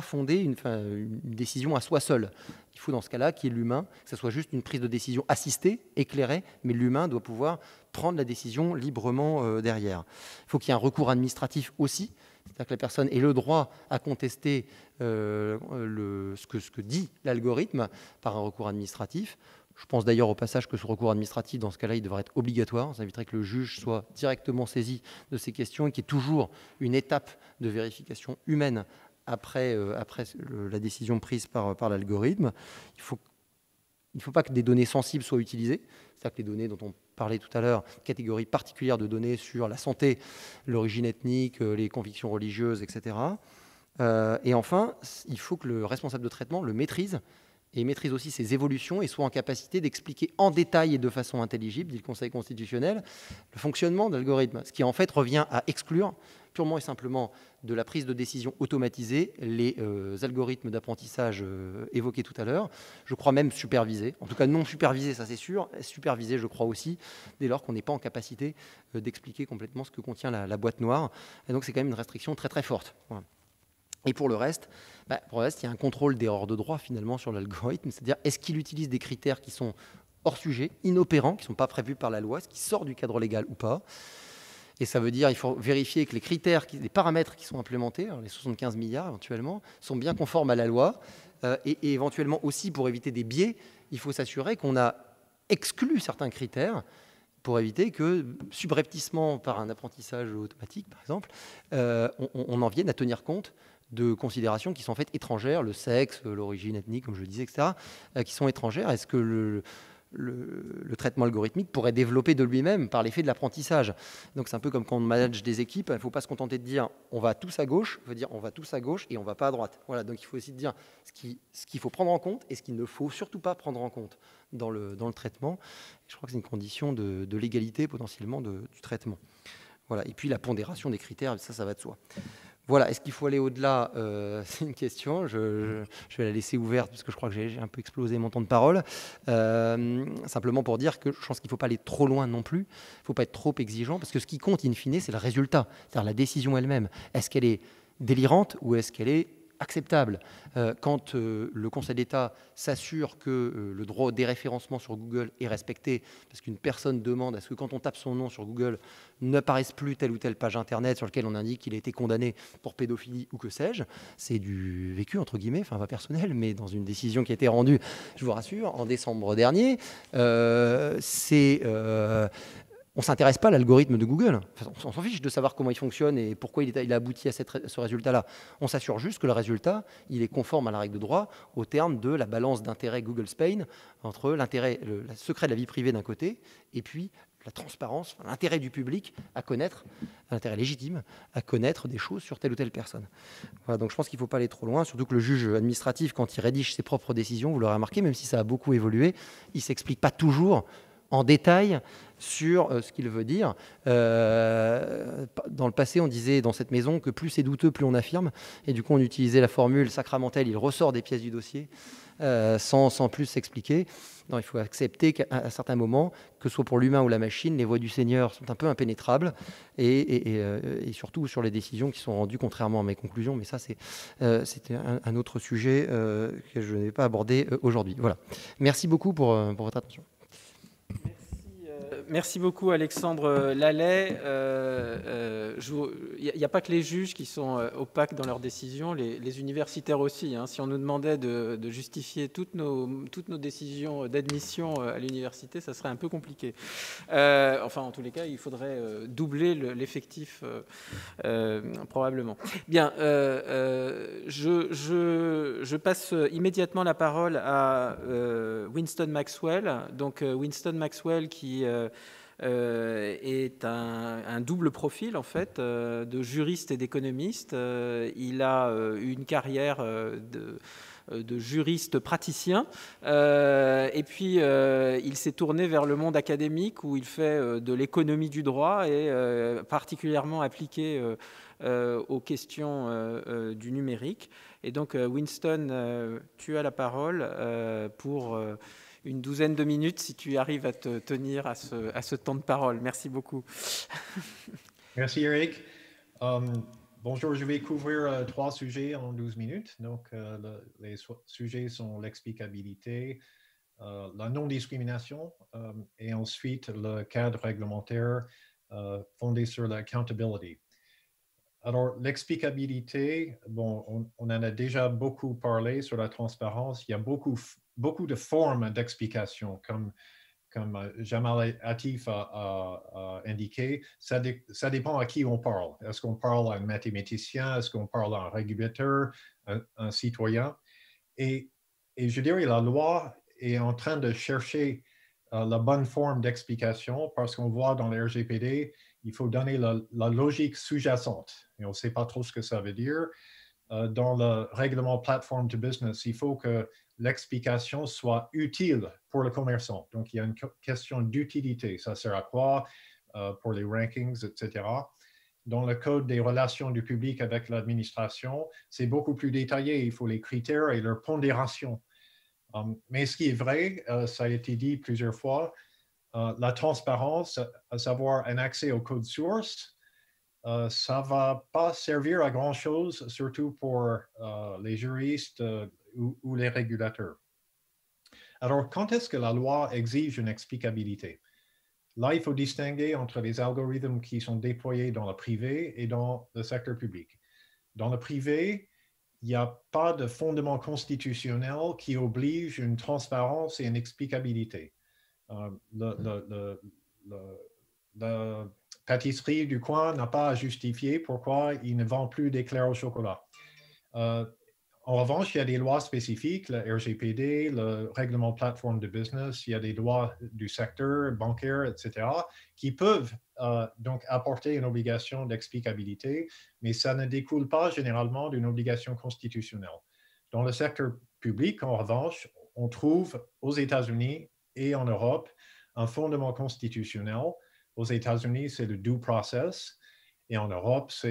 fonder une décision à soi seul. Il faut dans ce cas-là qu'il y ait l'humain, que ce soit juste une prise de décision assistée, éclairée, mais l'humain doit pouvoir prendre la décision librement derrière. Il faut qu'il y ait un recours administratif aussi, c'est-à-dire que la personne ait le droit à contester ce que dit l'algorithme par un recours administratif. Je pense d'ailleurs au passage que ce recours administratif, dans ce cas-là, il devrait être obligatoire. Ça éviterait que le juge soit directement saisi de ces questions et qu'il y ait toujours une étape de vérification humaine après la décision prise par l'algorithme. Il ne faut pas que des données sensibles soient utilisées. C'est-à-dire que les données dont on parlait tout à l'heure, catégorie particulière de données sur la santé, l'origine ethnique, les convictions religieuses, etc. Et enfin, il faut que le responsable de traitement le maîtrise et maîtrise aussi ses évolutions et soit en capacité d'expliquer en détail et de façon intelligible, dit le Conseil constitutionnel, le fonctionnement de l'algorithme, ce qui en fait revient à exclure purement et simplement de la prise de décision automatisée les algorithmes d'apprentissage évoqués tout à l'heure, je crois même supervisés, en tout cas non supervisés, ça c'est sûr, supervisés je crois aussi, dès lors qu'on n'est pas en capacité d'expliquer complètement ce que contient la boîte noire, et donc c'est quand même une restriction très très forte. Voilà. Et pour le reste, il y a un contrôle d'erreur de droit finalement sur l'algorithme, c'est-à-dire est-ce qu'il utilise des critères qui sont hors sujet, inopérants, qui ne sont pas prévus par la loi, ce qui sort du cadre légal ou pas. Et ça veut dire qu'il faut vérifier que les critères, les paramètres qui sont implémentés, les 75 milliards éventuellement, sont bien conformes à la loi. Et éventuellement aussi, pour éviter des biais, il faut s'assurer qu'on a exclu certains critères pour éviter que, subrepticement par un apprentissage automatique, par exemple, on en vienne à tenir compte de considérations qui sont en fait étrangères, le sexe, l'origine ethnique, comme je le disais, etc., qui sont étrangères. Est-ce que le traitement algorithmique pourrait développer de lui-même par l'effet de l'apprentissage? Donc c'est un peu comme quand on manage des équipes, il ne faut pas se contenter de dire on va tous à gauche, veut dire on va tous à gauche et on ne va pas à droite. Voilà, donc il faut aussi dire ce qu'il faut prendre en compte et ce qu'il ne faut surtout pas prendre en compte dans le traitement. Je crois que c'est une condition de l'égalité potentiellement du traitement. Voilà. Et puis la pondération des critères, ça va de soi. Voilà, est-ce qu'il faut aller au-delà? C'est une question, je vais la laisser ouverte parce que je crois que j'ai un peu explosé mon temps de parole. Simplement pour dire que je pense qu'il ne faut pas aller trop loin non plus, il ne faut pas être trop exigeant, parce que ce qui compte in fine, c'est le résultat, c'est-à-dire la décision elle-même. Est-ce qu'elle est délirante ou est-ce qu'elle est acceptable? Quand le Conseil d'État s'assure que le droit au déréférencement sur Google est respecté, parce qu'une personne demande à ce que quand on tape son nom sur Google, n'apparaisse plus telle ou telle page Internet sur laquelle on indique qu'il a été condamné pour pédophilie ou que sais-je, c'est du vécu, entre guillemets, enfin pas personnel, mais dans une décision qui a été rendue, je vous rassure, en décembre dernier, on ne s'intéresse pas à l'algorithme de Google. Enfin, on s'en fiche de savoir comment il fonctionne et pourquoi il a abouti à ce résultat-là. On s'assure juste que le résultat, il est conforme à la règle de droit au terme de la balance d'intérêt Google Spain entre l'intérêt, le secret de la vie privée d'un côté et puis la transparence, l'intérêt du public à connaître, l'intérêt légitime à connaître des choses sur telle ou telle personne. Voilà, donc je pense qu'il ne faut pas aller trop loin, surtout que le juge administratif, quand il rédige ses propres décisions, vous l'aurez remarqué, même si ça a beaucoup évolué, il ne s'explique pas toujours en détail sur ce qu'il veut dire. Dans le passé, on disait dans cette maison que plus c'est douteux, plus on affirme. Et du coup, on utilisait la formule sacramentelle, il ressort des pièces du dossier, sans plus s'expliquer. Non, il faut accepter qu'à certains moments, que ce soit pour l'humain ou la machine, les voies du Seigneur sont un peu impénétrables, et surtout sur les décisions qui sont rendues contrairement à mes conclusions. Mais ça, c'était un autre sujet que je n'ai pas abordé aujourd'hui. Voilà. Merci beaucoup pour votre attention. Merci beaucoup Alexandre Lallet. Il n'y a pas que les juges qui sont opaques dans leurs décisions, les universitaires aussi. Hein. Si on nous demandait de justifier toutes nos décisions d'admission à l'université, ça serait un peu compliqué. Enfin, en tous les cas, il faudrait doubler l'effectif probablement. Bien, je passe immédiatement la parole à Winston Maxwell. Donc Winston Maxwell qui est un double profil en fait, de juriste et d'économiste. Il a eu une carrière de juriste praticien, et puis il s'est tourné vers le monde académique où il fait de l'économie du droit et particulièrement appliqué aux questions du numérique. Et donc Winston, tu as la parole pour une douzaine de minutes, si tu arrives à te tenir à ce temps de parole. Merci beaucoup. Merci Eric. Bonjour, je vais couvrir 3 sujets en 12 minutes. Donc, les sujets sont l'explicabilité, la non-discrimination et ensuite le cadre réglementaire fondé sur l'accountability. Alors, l'explicabilité, bon, on en a déjà beaucoup parlé sur la transparence. Il y a beaucoup de formes d'explication, comme Jamal Atif a indiqué. Ça dépend à qui on parle. Est-ce qu'on parle à un mathématicien? Est-ce qu'on parle à un régulateur, un citoyen? Et je dirais la loi est en train de chercher la bonne forme d'explication parce qu'on voit dans le RGPD, il faut donner la logique sous-jacente. Et on ne sait pas trop ce que ça veut dire. Dans le règlement Platform to Business, il faut que l'explication soit utile pour le commerçant. Donc, il y a une question d'utilité. Ça sert à quoi pour les rankings, etc. Dans le code des relations du public avec l'administration, c'est beaucoup plus détaillé. Il faut les critères et leur pondération. Mais ce qui est vrai, ça a été dit plusieurs fois, la transparence, à savoir un accès au code source, ça ne va pas servir à grand-chose, surtout pour les juristes ou les régulateurs. Alors, quand est-ce que la loi exige une explicabilité? Là, il faut distinguer entre les algorithmes qui sont déployés dans le privé et dans le secteur public. Dans le privé, il n'y a pas de fondement constitutionnel qui oblige une transparence et une explicabilité. La pâtisserie du coin n'a pas à justifier pourquoi il ne vend plus d'éclairs au chocolat. En revanche, il y a des lois spécifiques, le RGPD, le règlement Platform de Business, il y a des lois du secteur bancaire, etc., qui peuvent donc apporter une obligation d'explicabilité, mais ça ne découle pas généralement d'une obligation constitutionnelle. Dans le secteur public, en revanche, on trouve aux États-Unis et en Europe un fondement constitutionnel. Aux États-Unis, c'est le due process, et en Europe, ça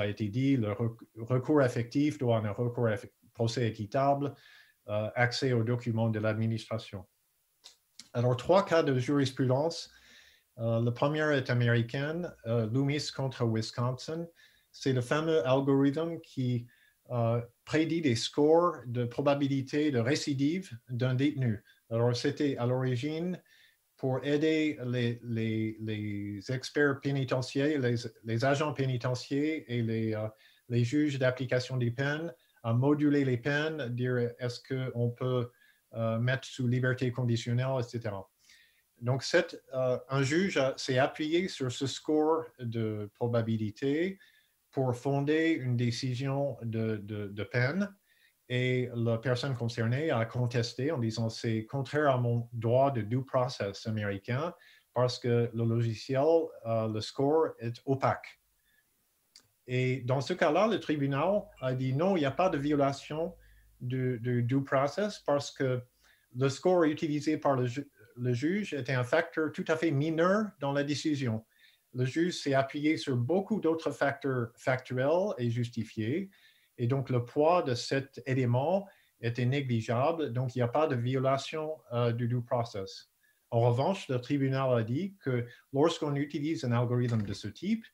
a été dit, le recours effectif doit avoir un procès équitable, accès aux documents de l'administration. Alors, 3 cas de jurisprudence. Le premier est américain, Loomis contre Wisconsin. C'est le fameux algorithme qui prédit des scores de probabilité de récidive d'un détenu. Alors, c'était à l'origine pour aider les experts pénitentiaires, les agents pénitentiaires et les juges d'application des peines à moduler les peines, dire est-ce qu'on peut mettre sous liberté conditionnelle, etc. Donc, un juge s'est appuyé sur ce score de probabilité pour fonder une décision de peine. Et la personne concernée a contesté en disant c'est contraire à mon droit de due process américain parce que le logiciel, le score est opaque. Et dans ce cas-là, le tribunal a dit non, il n'y a pas de violation du due process parce que le score utilisé par le juge était un facteur tout à fait mineur dans la décision. Le juge s'est appuyé sur beaucoup d'autres facteurs factuels et justifiés, et donc le poids de cet élément était négligeable, donc il n'y a pas de violation du due process. En revanche, le tribunal a dit que lorsqu'on utilise un algorithme de ce type,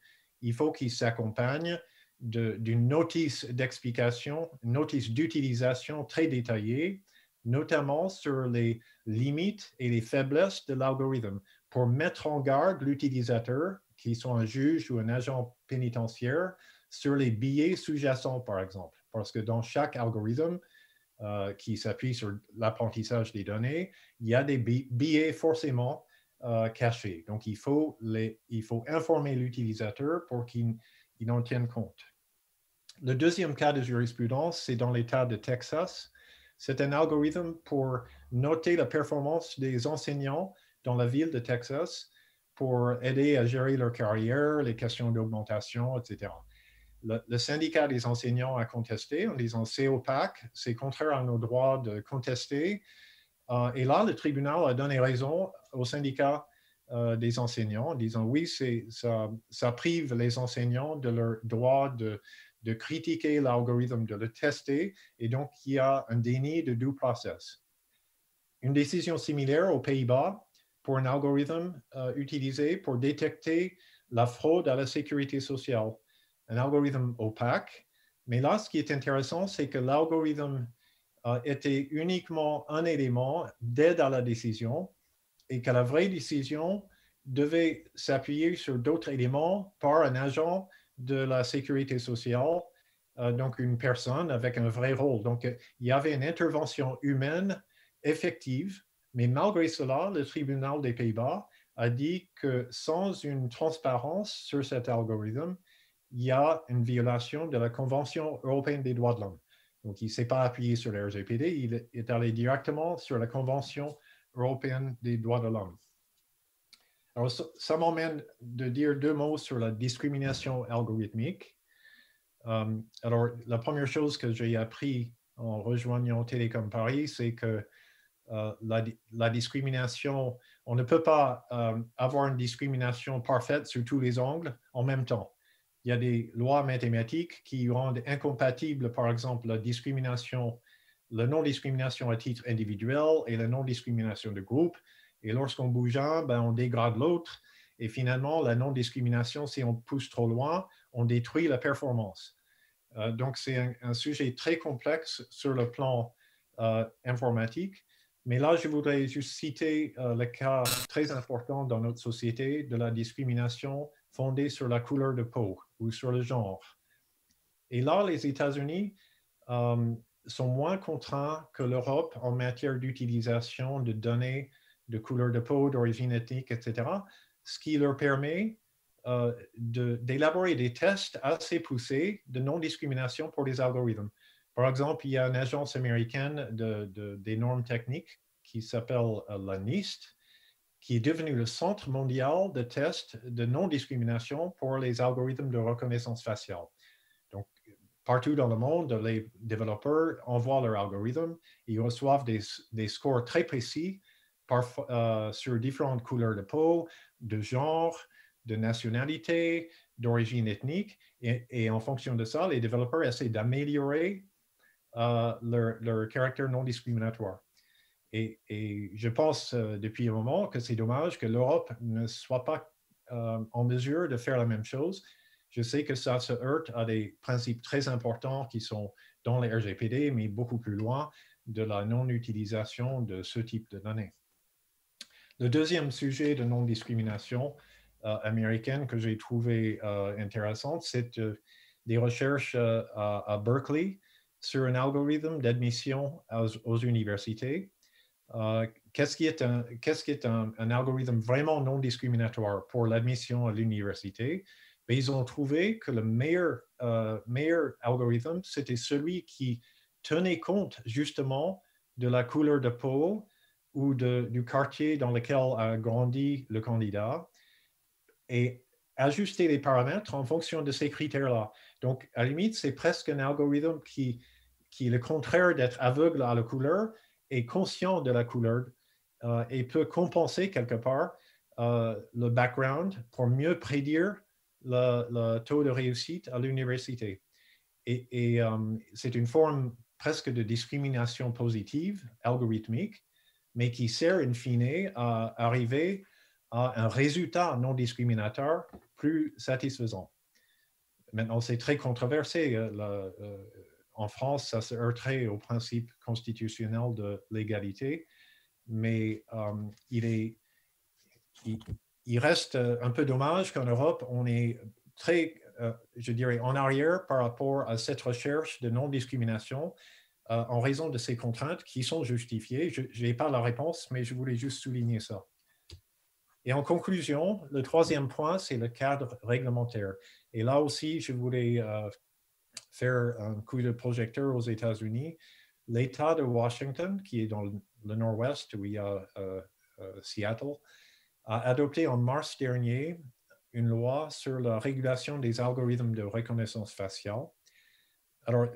il faut qu'il s'accompagne d'une notice d'explication, une notice d'utilisation très détaillée, notamment sur les limites et les faiblesses de l'algorithme, pour mettre en garde l'utilisateur, qui sont un juge ou un agent pénitentiaire, sur les biais sous-jacents, par exemple. Parce que dans chaque algorithme qui s'appuie sur l'apprentissage des données, il y a des biais forcément cachés. Donc, il faut informer l'utilisateur pour qu'il en tienne compte. Le deuxième cas de jurisprudence, c'est dans l'État de Texas. C'est un algorithme pour noter la performance des enseignants dans la ville de Texas pour aider à gérer leur carrière, les questions d'augmentation, etc. Le syndicat des enseignants a contesté en disant c'est opaque, c'est contraire à nos droits de contester. Et là, le tribunal a donné raison au syndicat des enseignants en disant oui, ça prive les enseignants de leur droit de critiquer l'algorithme, de le tester, et donc il y a un déni de due process. Une décision similaire aux Pays-Bas pour un algorithme utilisé pour détecter la fraude à la sécurité sociale. Un algorithme opaque, mais là, ce qui est intéressant, c'est que l'algorithme était uniquement un élément d'aide à la décision et que la vraie décision devait s'appuyer sur d'autres éléments par un agent de la sécurité sociale, donc une personne avec un vrai rôle. Donc, il y avait une intervention humaine effective, mais malgré cela, le tribunal des Pays-Bas a dit que sans une transparence sur cet algorithme, il y a une violation de la Convention européenne des droits de l'homme. Donc, il ne s'est pas appuyé sur le RGPD, il est allé directement sur la Convention européenne des droits de l'homme. Alors, ça m'emmène de dire deux mots sur la discrimination algorithmique. Alors, la première chose que j'ai appris en rejoignant Télécom Paris, c'est que la discrimination, on ne peut pas avoir une discrimination parfaite sur tous les angles en même temps. Il y a des lois mathématiques qui rendent incompatible, par exemple, la non-discrimination à titre individuel et la non-discrimination de groupe. Et lorsqu'on bouge un, on dégrade l'autre. Et finalement, la non-discrimination, si on pousse trop loin, on détruit la performance. Donc, c'est un sujet très complexe sur le plan informatique. Mais là, je voudrais juste citer le cas très important dans notre société de la discrimination fondée sur la couleur de peau ou sur le genre. Et là, les États-Unis sont moins contraints que l'Europe en matière d'utilisation de données de couleur de peau, d'origine ethnique, etc., ce qui leur permet d'élaborer des tests assez poussés de non-discrimination pour les algorithmes. Par exemple, il y a une agence américaine des normes techniques qui s'appelle la NIST, qui est devenue le centre mondial de tests de non-discrimination pour les algorithmes de reconnaissance faciale. Donc, partout dans le monde, les développeurs envoient leurs algorithmes, ils reçoivent des scores très précis sur différentes couleurs de peau, de genre, de nationalité, d'origine ethnique, et en fonction de ça, les développeurs essaient d'améliorer leur caractère non discriminatoire. Et je pense depuis un moment que c'est dommage que l'Europe ne soit pas en mesure de faire la même chose. Je sais que ça se heurte à des principes très importants qui sont dans les RGPD, mais beaucoup plus loin de la non-utilisation de ce type de données. Le deuxième sujet de non-discrimination américaine que j'ai trouvé intéressante, c'est des recherches à Berkeley sur un algorithme d'admission aux universités. Qu'est-ce qui est un algorithme vraiment non discriminatoire pour l'admission à l'université? Ils ont trouvé que le meilleur algorithme, c'était celui qui tenait compte justement de la couleur de peau ou du quartier dans lequel a grandi le candidat et ajuster les paramètres en fonction de ces critères-là. Donc, à la limite, c'est presque un algorithme qui est le contraire d'être aveugle à la couleur, est conscient de la couleur et peut compenser quelque part le background pour mieux prédire le taux de réussite à l'université. Et c'est une forme presque de discrimination positive, algorithmique, mais qui sert in fine à arriver à un résultat non discriminatoire plus satisfaisant. Maintenant, c'est très controversé. En France, ça se heurterait au principe constitutionnel de l'égalité, mais il reste un peu dommage qu'en Europe, on est très, je dirais, en arrière par rapport à cette recherche de non-discrimination en raison de ces contraintes qui sont justifiées. Je n'ai pas la réponse, mais je voulais juste souligner ça. Et en conclusion, le troisième point, c'est le cadre réglementaire. Et là aussi, je voulais faire un coup de projecteur aux États-Unis. L'État de Washington, qui est dans le nord-ouest, où il y a Seattle, a adopté en mars dernier une loi sur la régulation des algorithmes de reconnaissance faciale. Alors,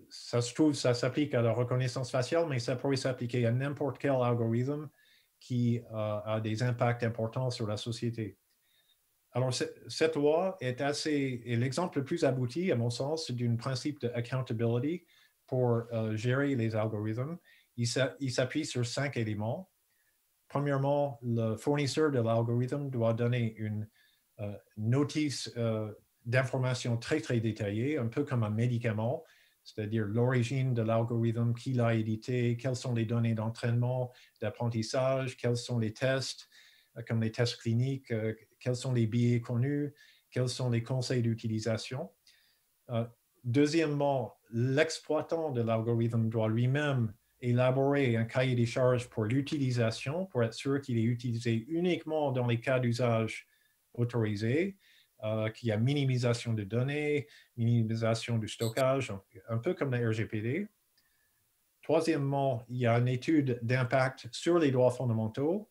ça se trouve, ça s'applique à la reconnaissance faciale, mais ça pourrait s'appliquer à n'importe quel algorithme qui a des impacts importants sur la société. Alors, cette loi est l'exemple le plus abouti, à mon sens, d'un principe de accountability pour gérer les algorithmes. Il s'appuie sur 5 éléments. Premièrement, le fournisseur de l'algorithme doit donner une notice d'information très, très détaillée, un peu comme un médicament, c'est-à-dire l'origine de l'algorithme, qui l'a édité, quelles sont les données d'entraînement, d'apprentissage, quels sont les tests, comme les tests cliniques, quels sont les biais connus, quels sont les conseils d'utilisation. Deuxièmement, l'exploitant de l'algorithme doit lui-même élaborer un cahier des charges pour l'utilisation, pour être sûr qu'il est utilisé uniquement dans les cas d'usage autorisés, qu'il y a minimisation de données, minimisation du stockage, un peu comme la RGPD. Troisièmement, il y a une étude d'impact sur les droits fondamentaux.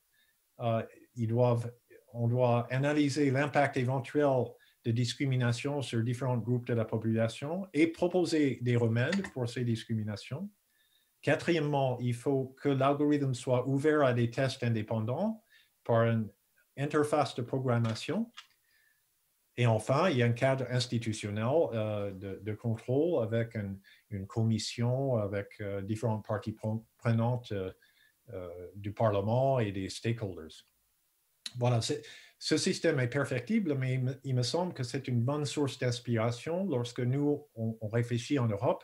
On doit analyser l'impact éventuel de discrimination sur différents groupes de la population et proposer des remèdes pour ces discriminations. Quatrièmement, il faut que l'algorithme soit ouvert à des tests indépendants par une interface de programmation. Et enfin, il y a un cadre institutionnel de contrôle avec une commission, avec différentes parties prenantes du Parlement et des stakeholders. Voilà, ce système est perfectible, mais il me semble que c'est une bonne source d'inspiration lorsque nous, on réfléchit en Europe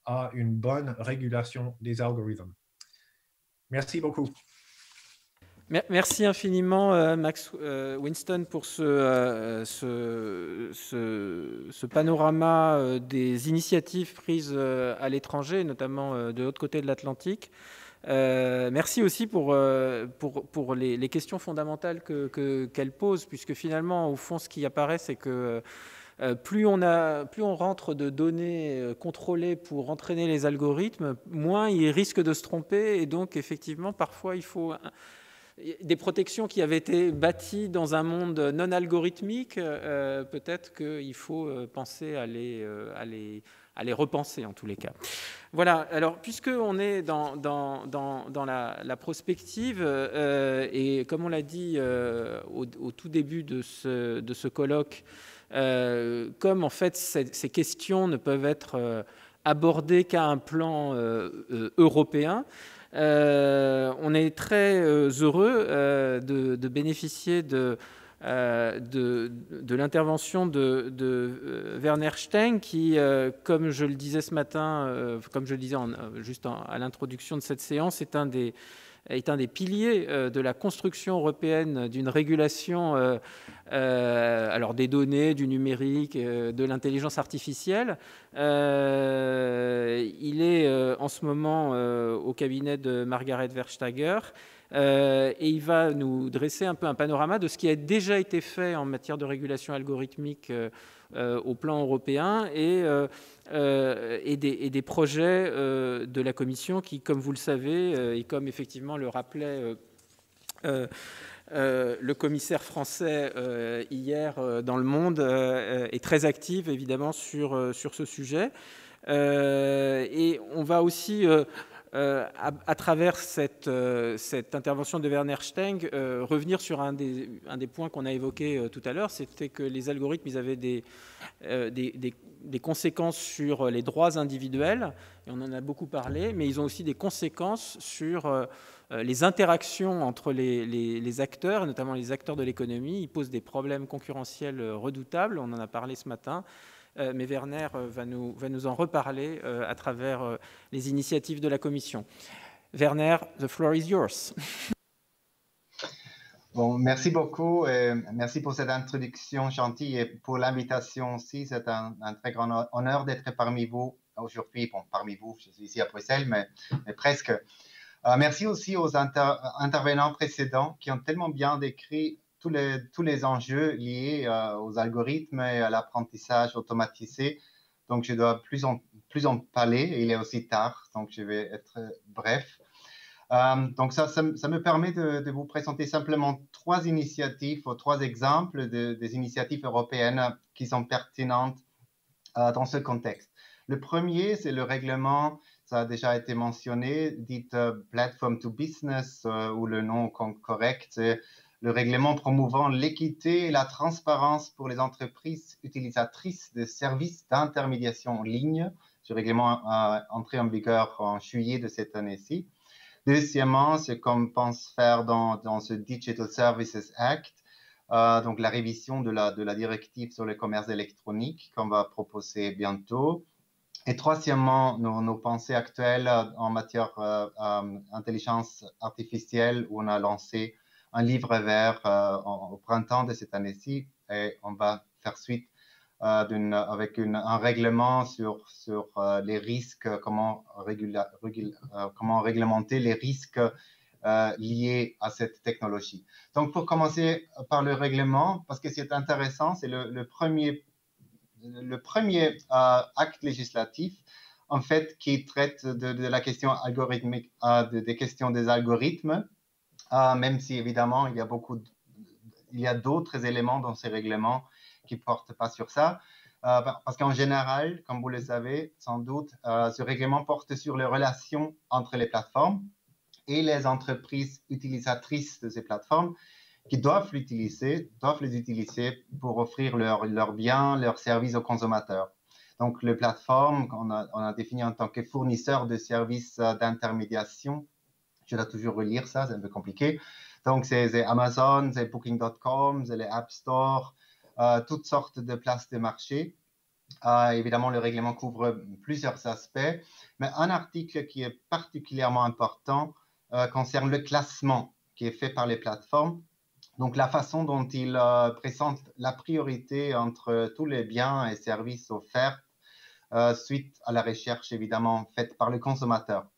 à une bonne régulation des algorithmes. Merci beaucoup. Merci infiniment, Max Winston, pour ce panorama des initiatives prises à l'étranger, notamment de l'autre côté de l'Atlantique. Merci aussi pour les questions fondamentales qu'elle pose, puisque finalement, au fond, ce qui apparaît, c'est que plus on rentre de données contrôlées pour entraîner les algorithmes, moins ils risquent de se tromper, et donc effectivement, parfois, il faut des protections qui avaient été bâties dans un monde non algorithmique, peut-être qu'il faut penser à les repenser en tous les cas. Voilà, alors puisqu'on est dans la prospective, et comme on l'a dit au tout début de ce colloque, comme en fait ces questions ne peuvent être abordées qu'à un plan européen, on est très heureux de bénéficier de l'intervention de Werner Steng, qui, comme je le disais ce matin, comme je le disais juste à l'introduction de cette séance, est un des piliers de la construction européenne d'une régulation alors des données, du numérique, de l'intelligence artificielle. Il est en ce moment au cabinet de Margaret Verstager, et il va nous dresser un peu un panorama de ce qui a déjà été fait en matière de régulation algorithmique au plan européen, et des projets de la Commission qui, comme vous le savez, et comme effectivement le rappelait le commissaire français hier dans Le Monde, est très active évidemment sur ce sujet. Et on va aussi à travers cette intervention de Werner Steng, revenir sur un des points qu'on a évoqué tout à l'heure, c'était que les algorithmes, ils avaient des conséquences sur les droits individuels, et on en a beaucoup parlé, mais ils ont aussi des conséquences sur les interactions entre les acteurs, notamment les acteurs de l'économie. Ils posent des problèmes concurrentiels redoutables, on en a parlé ce matin. Mais Werner va nous en reparler à travers les initiatives de la Commission. Werner, the floor is yours. Bon, merci beaucoup et merci pour cette introduction gentille et pour l'invitation aussi. C'est un très grand honneur d'être parmi vous aujourd'hui. Bon, parmi vous, je suis ici à Bruxelles, mais presque. Merci aussi aux intervenants précédents qui ont tellement bien décrit tous les enjeux liés aux algorithmes et à l'apprentissage automatisé. Donc, je dois plus en parler. Il est aussi tard, donc je vais être bref. Donc, ça me permet de vous présenter simplement 3 initiatives ou 3 exemples des initiatives européennes qui sont pertinentes dans ce contexte. Le premier, c'est le règlement, ça a déjà été mentionné, dit Platform to Business, ou le nom correct, c'est le règlement promouvant l'équité et la transparence pour les entreprises utilisatrices de services d'intermédiation en ligne. Ce règlement a entré en vigueur en juillet de cette année-ci. Deuxièmement, c'est comme pense faire dans ce Digital Services Act, donc la révision de la directive sur le commerce électronique qu'on va proposer bientôt. Et troisièmement, nos pensées actuelles en matière d'intelligence artificielle, où on a lancé un livre vert au printemps de cette année-ci, et on va faire suite avec un règlement sur les risques, comment réglementer les risques liés à cette technologie. Donc, pour commencer par le règlement, parce que c'est intéressant, c'est le premier acte législatif, en fait, qui traite de la question algorithmique, des questions des algorithmes, même si évidemment il y a d'autres éléments dans ces règlements qui ne portent pas sur ça, parce qu'en général, comme vous le savez sans doute, ce règlement porte sur les relations entre les plateformes et les entreprises utilisatrices de ces plateformes qui doivent les utiliser pour offrir leurs biens, leurs services aux consommateurs. Donc, les plateformes, on a défini en tant que fournisseurs de services d'intermédiation. Je dois toujours relire ça, c'est un peu compliqué. Donc, c'est Amazon, c'est Booking.com, c'est les App Store, toutes sortes de places de marché. Évidemment, le règlement couvre plusieurs aspects, mais un article qui est particulièrement important concerne le classement qui est fait par les plateformes. Donc, la façon dont ils présentent la priorité entre tous les biens et services offerts suite à la recherche, évidemment, faite par le consommateur.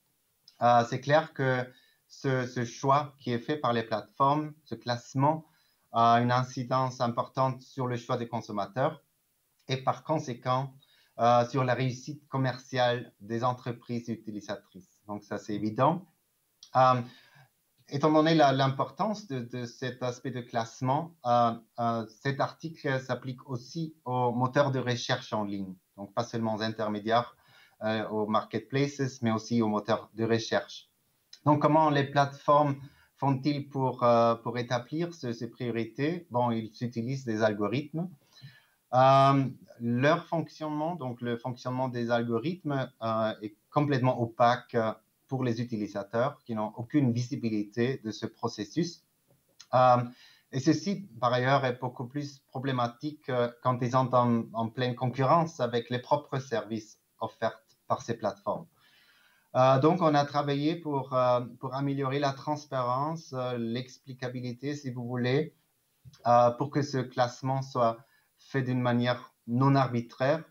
C'est clair que ce choix qui est fait par les plateformes, ce classement, a une incidence importante sur le choix des consommateurs et par conséquent sur la réussite commerciale des entreprises utilisatrices. Donc, ça, c'est évident. Étant donné l'importance de cet aspect de classement, cet article s'applique aussi aux moteurs de recherche en ligne, donc pas seulement aux intermédiaires, aux marketplaces, mais aussi aux moteurs de recherche. Donc, comment les plateformes font-ils pour établir ces priorités? Bon, ils utilisent des algorithmes. Leur fonctionnement, donc le fonctionnement des algorithmes, est complètement opaque pour les utilisateurs qui n'ont aucune visibilité de ce processus. Et ceci, par ailleurs, est beaucoup plus problématique quand ils sont en pleine concurrence avec les propres services offerts par ces plateformes. Donc, on a travaillé pour améliorer la transparence, l'explicabilité, si vous voulez, pour que ce classement soit fait d'une manière non arbitraire.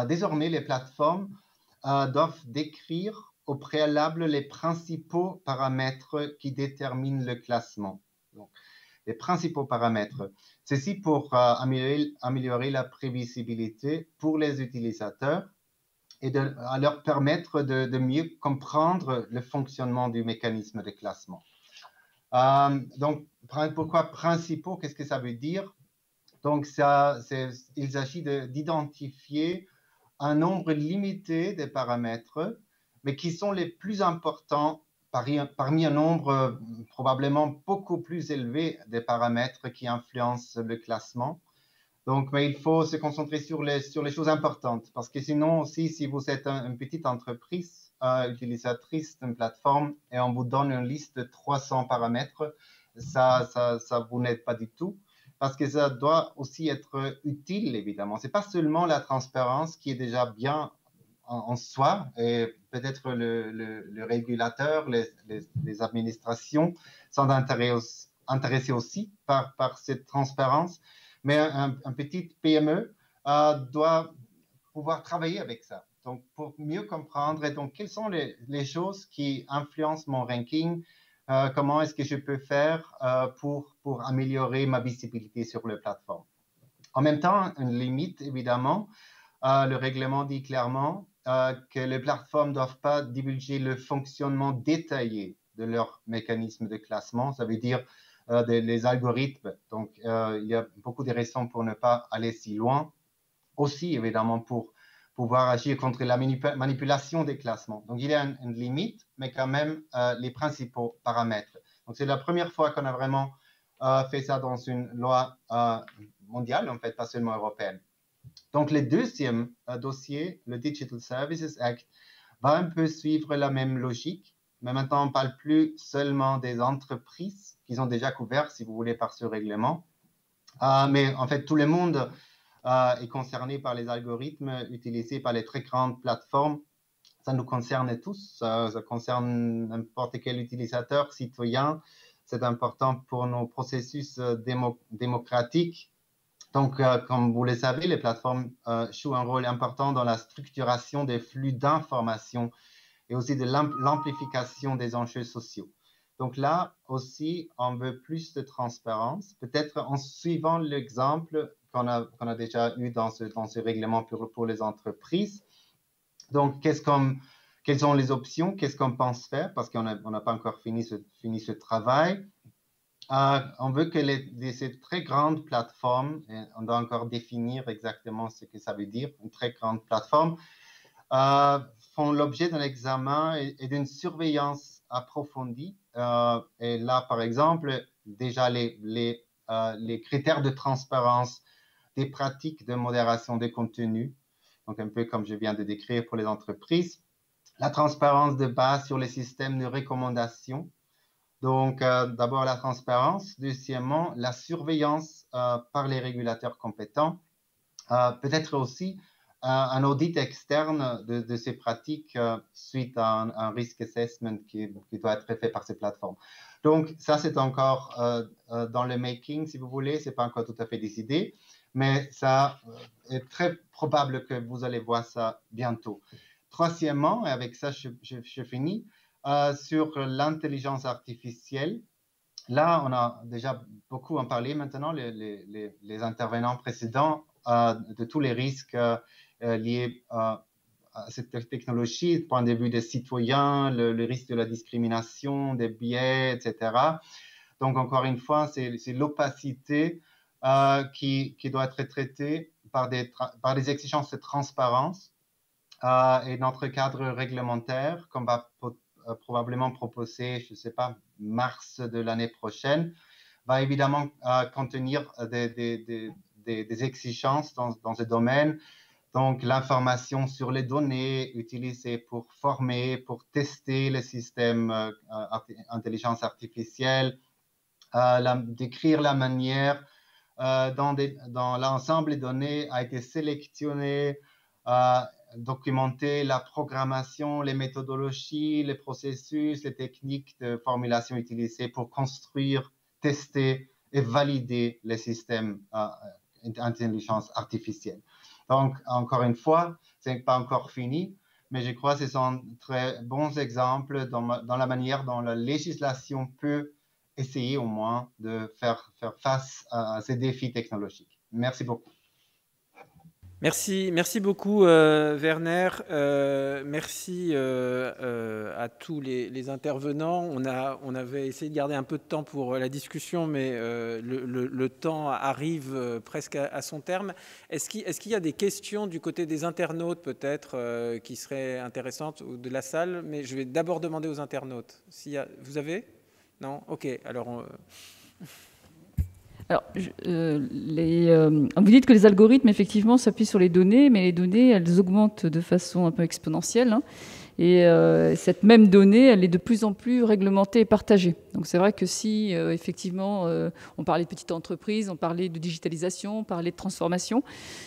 Désormais, les plateformes doivent décrire au préalable les principaux paramètres qui déterminent le classement. Donc, les principaux paramètres. Ceci pour améliorer la prévisibilité pour les utilisateurs et à leur permettre de mieux comprendre le fonctionnement du mécanisme de classement. Donc, pourquoi principaux? Qu'est-ce que ça veut dire? Donc, il s'agit d'identifier un nombre limité de paramètres mais qui sont les plus importants parmi un nombre probablement beaucoup plus élevé des paramètres qui influencent le classement. Donc, mais il faut se concentrer sur les choses importantes, parce que sinon aussi, si vous êtes une petite entreprise utilisatrice d'une plateforme et on vous donne une liste de 300 paramètres, ça vous n'aide pas du tout, parce que ça doit aussi être utile, évidemment. Ce n'est pas seulement la transparence qui est déjà bien en soi, et peut-être le régulateur, les administrations sont intéressés aussi par cette transparence, mais un petit PME doit pouvoir travailler avec ça. Donc, pour mieux comprendre, et donc, quelles sont les choses qui influencent mon ranking, comment est-ce que je peux faire pour améliorer ma visibilité sur la plateforme. En même temps, une limite, évidemment, le règlement dit clairement que les plateformes ne doivent pas divulguer le fonctionnement détaillé de leur mécanisme de classement. Ça veut dire les algorithmes. Donc, il y a beaucoup de raisons pour ne pas aller si loin. Aussi, évidemment, pour pouvoir agir contre la manipulation des classements. Donc, il y a une limite, mais quand même les principaux paramètres. Donc, c'est la première fois qu'on a vraiment fait ça dans une loi mondiale, en fait, pas seulement européenne. Donc, le deuxième dossier, le Digital Services Act, va un peu suivre la même logique, mais maintenant, on ne parle plus seulement des entreprises qui sont déjà couvertes, si vous voulez, par ce règlement, mais en fait, tout le monde est concerné par les algorithmes utilisés par les très grandes plateformes. Ça nous concerne tous, ça concerne n'importe quel utilisateur, citoyen. C'est important pour nos processus démocratiques. Donc, comme vous le savez, les plateformes jouent un rôle important dans la structuration des flux d'informations et aussi de l'amplification des enjeux sociaux. Donc là aussi, on veut plus de transparence, peut-être en suivant l'exemple qu'on a déjà eu dans ce règlement pour les entreprises. Donc, quelles sont les options? Qu'est-ce qu'on pense faire? Parce qu'on n'a pas encore fini ce travail. On veut que ces très grandes plateformes, on doit encore définir exactement ce que ça veut dire, une très grande plateforme, font l'objet d'un examen et d'une surveillance approfondie. Et là, par exemple, déjà les critères de transparence des pratiques de modération des contenus, donc un peu comme je viens de décrire pour les entreprises, la transparence de base sur les systèmes de recommandation. Donc, d'abord la transparence, deuxièmement, la surveillance par les régulateurs compétents, peut-être aussi un audit externe de ces pratiques suite à un risk assessment qui doit être fait par ces plateformes. Donc, ça, c'est encore dans le making, si vous voulez, ce n'est pas encore tout à fait décidé, mais ça est très probable que vous allez voir ça bientôt. Troisièmement, et avec ça, je finis, sur l'intelligence artificielle. Là, on a déjà beaucoup en parlé maintenant, les intervenants précédents, de tous les risques liés à cette technologie, du point de vue des citoyens, le risque de la discrimination, des biais, etc. Donc, encore une fois, c'est l'opacité qui doit être traitée par des exigences de transparence et notre cadre réglementaire qu'on va probablement proposer, je ne sais pas, mars de l'année prochaine, va évidemment contenir des exigences dans ce domaine. Donc, l'information sur les données utilisées pour former, pour tester les systèmes d'intelligence artificielle, décrire la manière dont l'ensemble des données a été sélectionné, documenter la programmation, les méthodologies, les processus, les techniques de formulation utilisées pour construire, tester et valider les systèmes d'intelligence artificielle. Donc, encore une fois, ce n'est pas encore fini, mais je crois que ce sont très bons exemples dans la manière dont la législation peut essayer au moins de faire face à ces défis technologiques. Merci beaucoup. Merci beaucoup Werner. Merci à tous les intervenants. On avait essayé de garder un peu de temps pour la discussion, mais le temps arrive presque à son terme. Est-ce qu'il y a des questions du côté des internautes peut-être qui seraient intéressantes ou de la salle? Mais je vais d'abord demander aux internautes. Vous avez? Non? Ok. Alors... Alors, vous dites que les algorithmes, effectivement, s'appuient sur les données, mais les données, elles augmentent de façon un peu exponentielle. Hein, et cette même donnée, elle est de plus en plus réglementée et partagée. Donc, c'est vrai que si, effectivement, on parlait de petites entreprises, on parlait de digitalisation, on parlait de transformation,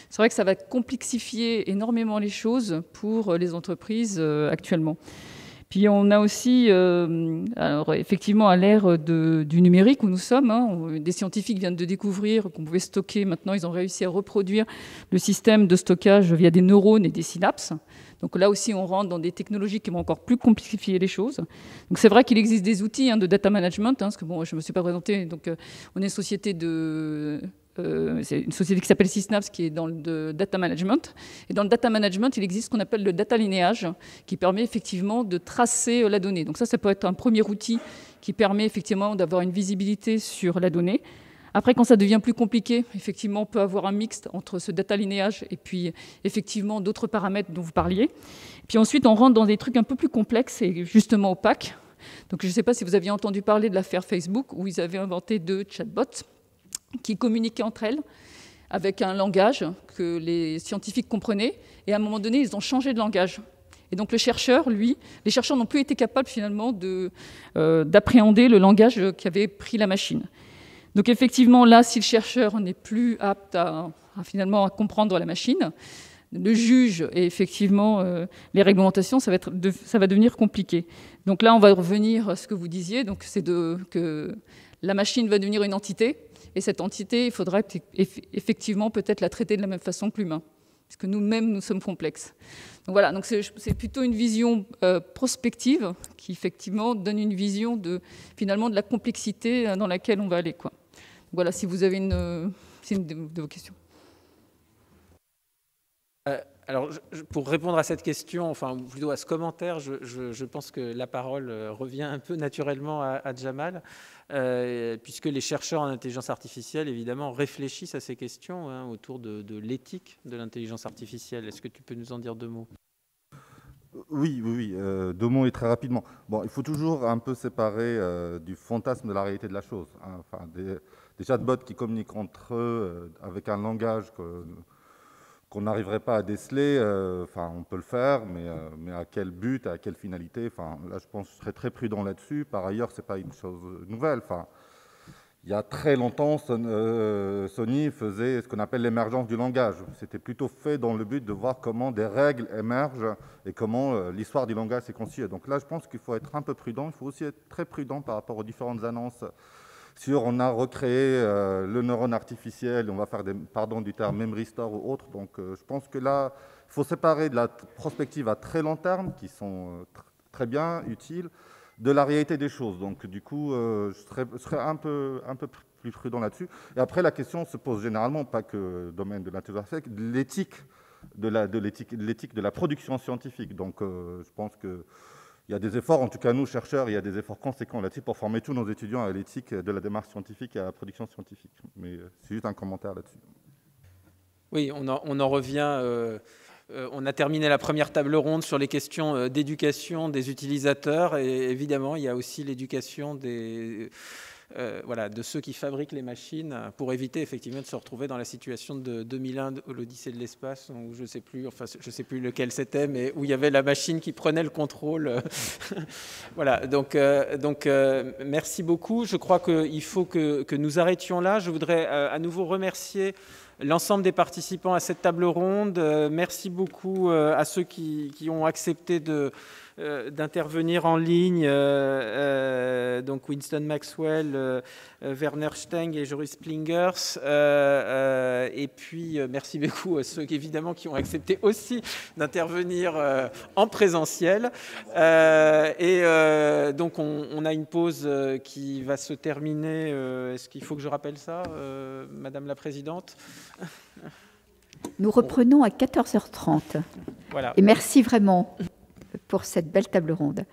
c'est vrai que ça va complexifier énormément les choses pour les entreprises actuellement. Puis on a aussi, alors effectivement, à l'ère du numérique où nous sommes, hein, des scientifiques viennent de découvrir qu'on pouvait stocker, maintenant ils ont réussi à reproduire le système de stockage via des neurones et des synapses. Donc là aussi, on rentre dans des technologies qui vont encore plus complexifier les choses. Donc c'est vrai qu'il existe des outils de data management, parce que bon, je ne me suis pas présentée, donc on est une société c'est une société qui s'appelle Synapse qui est dans le data management. Et dans le data management, il existe ce qu'on appelle le data linéage qui permet effectivement de tracer la donnée. Donc ça peut être un premier outil qui permet effectivement d'avoir une visibilité sur la donnée. Après, quand ça devient plus compliqué, effectivement, on peut avoir un mixte entre ce data linéage et puis effectivement d'autres paramètres dont vous parliez. Puis ensuite, on rentre dans des trucs un peu plus complexes et justement opaques. Donc je ne sais pas si vous aviez entendu parler de l'affaire Facebook où ils avaient inventé 2 chatbots qui communiquaient entre elles avec un langage que les scientifiques comprenaient. Et à un moment donné, ils ont changé de langage. Et donc les chercheurs n'ont plus été capables finalement d'appréhender le langage qu'avait pris la machine. Donc effectivement, là, si le chercheur n'est plus apte à comprendre la machine, le juge et effectivement les réglementations, ça va devenir compliqué. Donc là, on va revenir à ce que vous disiez, donc c'est que la machine va devenir une entité. Et cette entité, il faudrait effectivement peut-être la traiter de la même façon que l'humain, parce que nous-mêmes, nous sommes complexes. Donc voilà, donc c'est plutôt une vision prospective qui effectivement donne une vision finalement de la complexité dans laquelle on va aller, quoi. Donc voilà, si vous avez une de vos questions. Alors, pour répondre à cette question, enfin plutôt à ce commentaire, je pense que la parole revient un peu naturellement à Jamal, puisque les chercheurs en intelligence artificielle, évidemment, réfléchissent à ces questions autour de l'éthique de l'intelligence artificielle. Est-ce que tu peux nous en dire 2 mots ? Oui, 2 mots et très rapidement. Bon, il faut toujours un peu séparer du fantasme de la réalité de la chose. Hein. Enfin, des chatbots qui communiquent entre eux avec un langage qu'on n'arriverait pas à déceler, on peut le faire, mais à quel but, à quelle finalité? Là, je pense que je serais très prudent là-dessus. Par ailleurs, ce n'est pas une chose nouvelle. Il y a très longtemps, Sony faisait ce qu'on appelle l'émergence du langage. C'était plutôt fait dans le but de voir comment des règles émergent et comment l'histoire du langage s'est constituée. Donc là, je pense qu'il faut être un peu prudent. Il faut aussi être très prudent par rapport aux différentes annonces on a recréé le neurone artificiel, on va faire du terme memory store ou autre. Donc je pense que là, il faut séparer de la prospective à très long terme, qui sont très bien, utiles, de la réalité des choses. Donc du coup, je serais un peu plus prudent là-dessus. Et après, la question se pose généralement, pas que le domaine de l'intelligence artificielle, de l'éthique de la production scientifique. Donc je pense que il y a des efforts, en tout cas nous, chercheurs, il y a des efforts conséquents là-dessus pour former tous nos étudiants à l'éthique de la démarche scientifique et à la production scientifique. Mais c'est juste un commentaire là-dessus. Oui, on en revient. On a terminé la première table ronde sur les questions d'éducation des utilisateurs. Et évidemment, il y a aussi l'éducation de ceux qui fabriquent les machines pour éviter effectivement de se retrouver dans la situation de 2001, l'Odyssée de l'espace, où je sais plus lequel c'était, mais où il y avait la machine qui prenait le contrôle. Voilà, donc merci beaucoup. Je crois qu'il faut que nous arrêtions là. Je voudrais à nouveau remercier l'ensemble des participants à cette table ronde. Merci beaucoup à ceux qui ont accepté d'intervenir en ligne, donc Winston Maxwell, Werner Steng et Joris Plingers. Et puis, merci beaucoup à ceux évidemment qui ont accepté aussi d'intervenir en présentiel. Donc, on a une pause qui va se terminer. Est-ce qu'il faut que je rappelle ça, Madame la Présidente ? Nous reprenons à 14h30. Voilà. Et merci vraiment pour cette belle table ronde.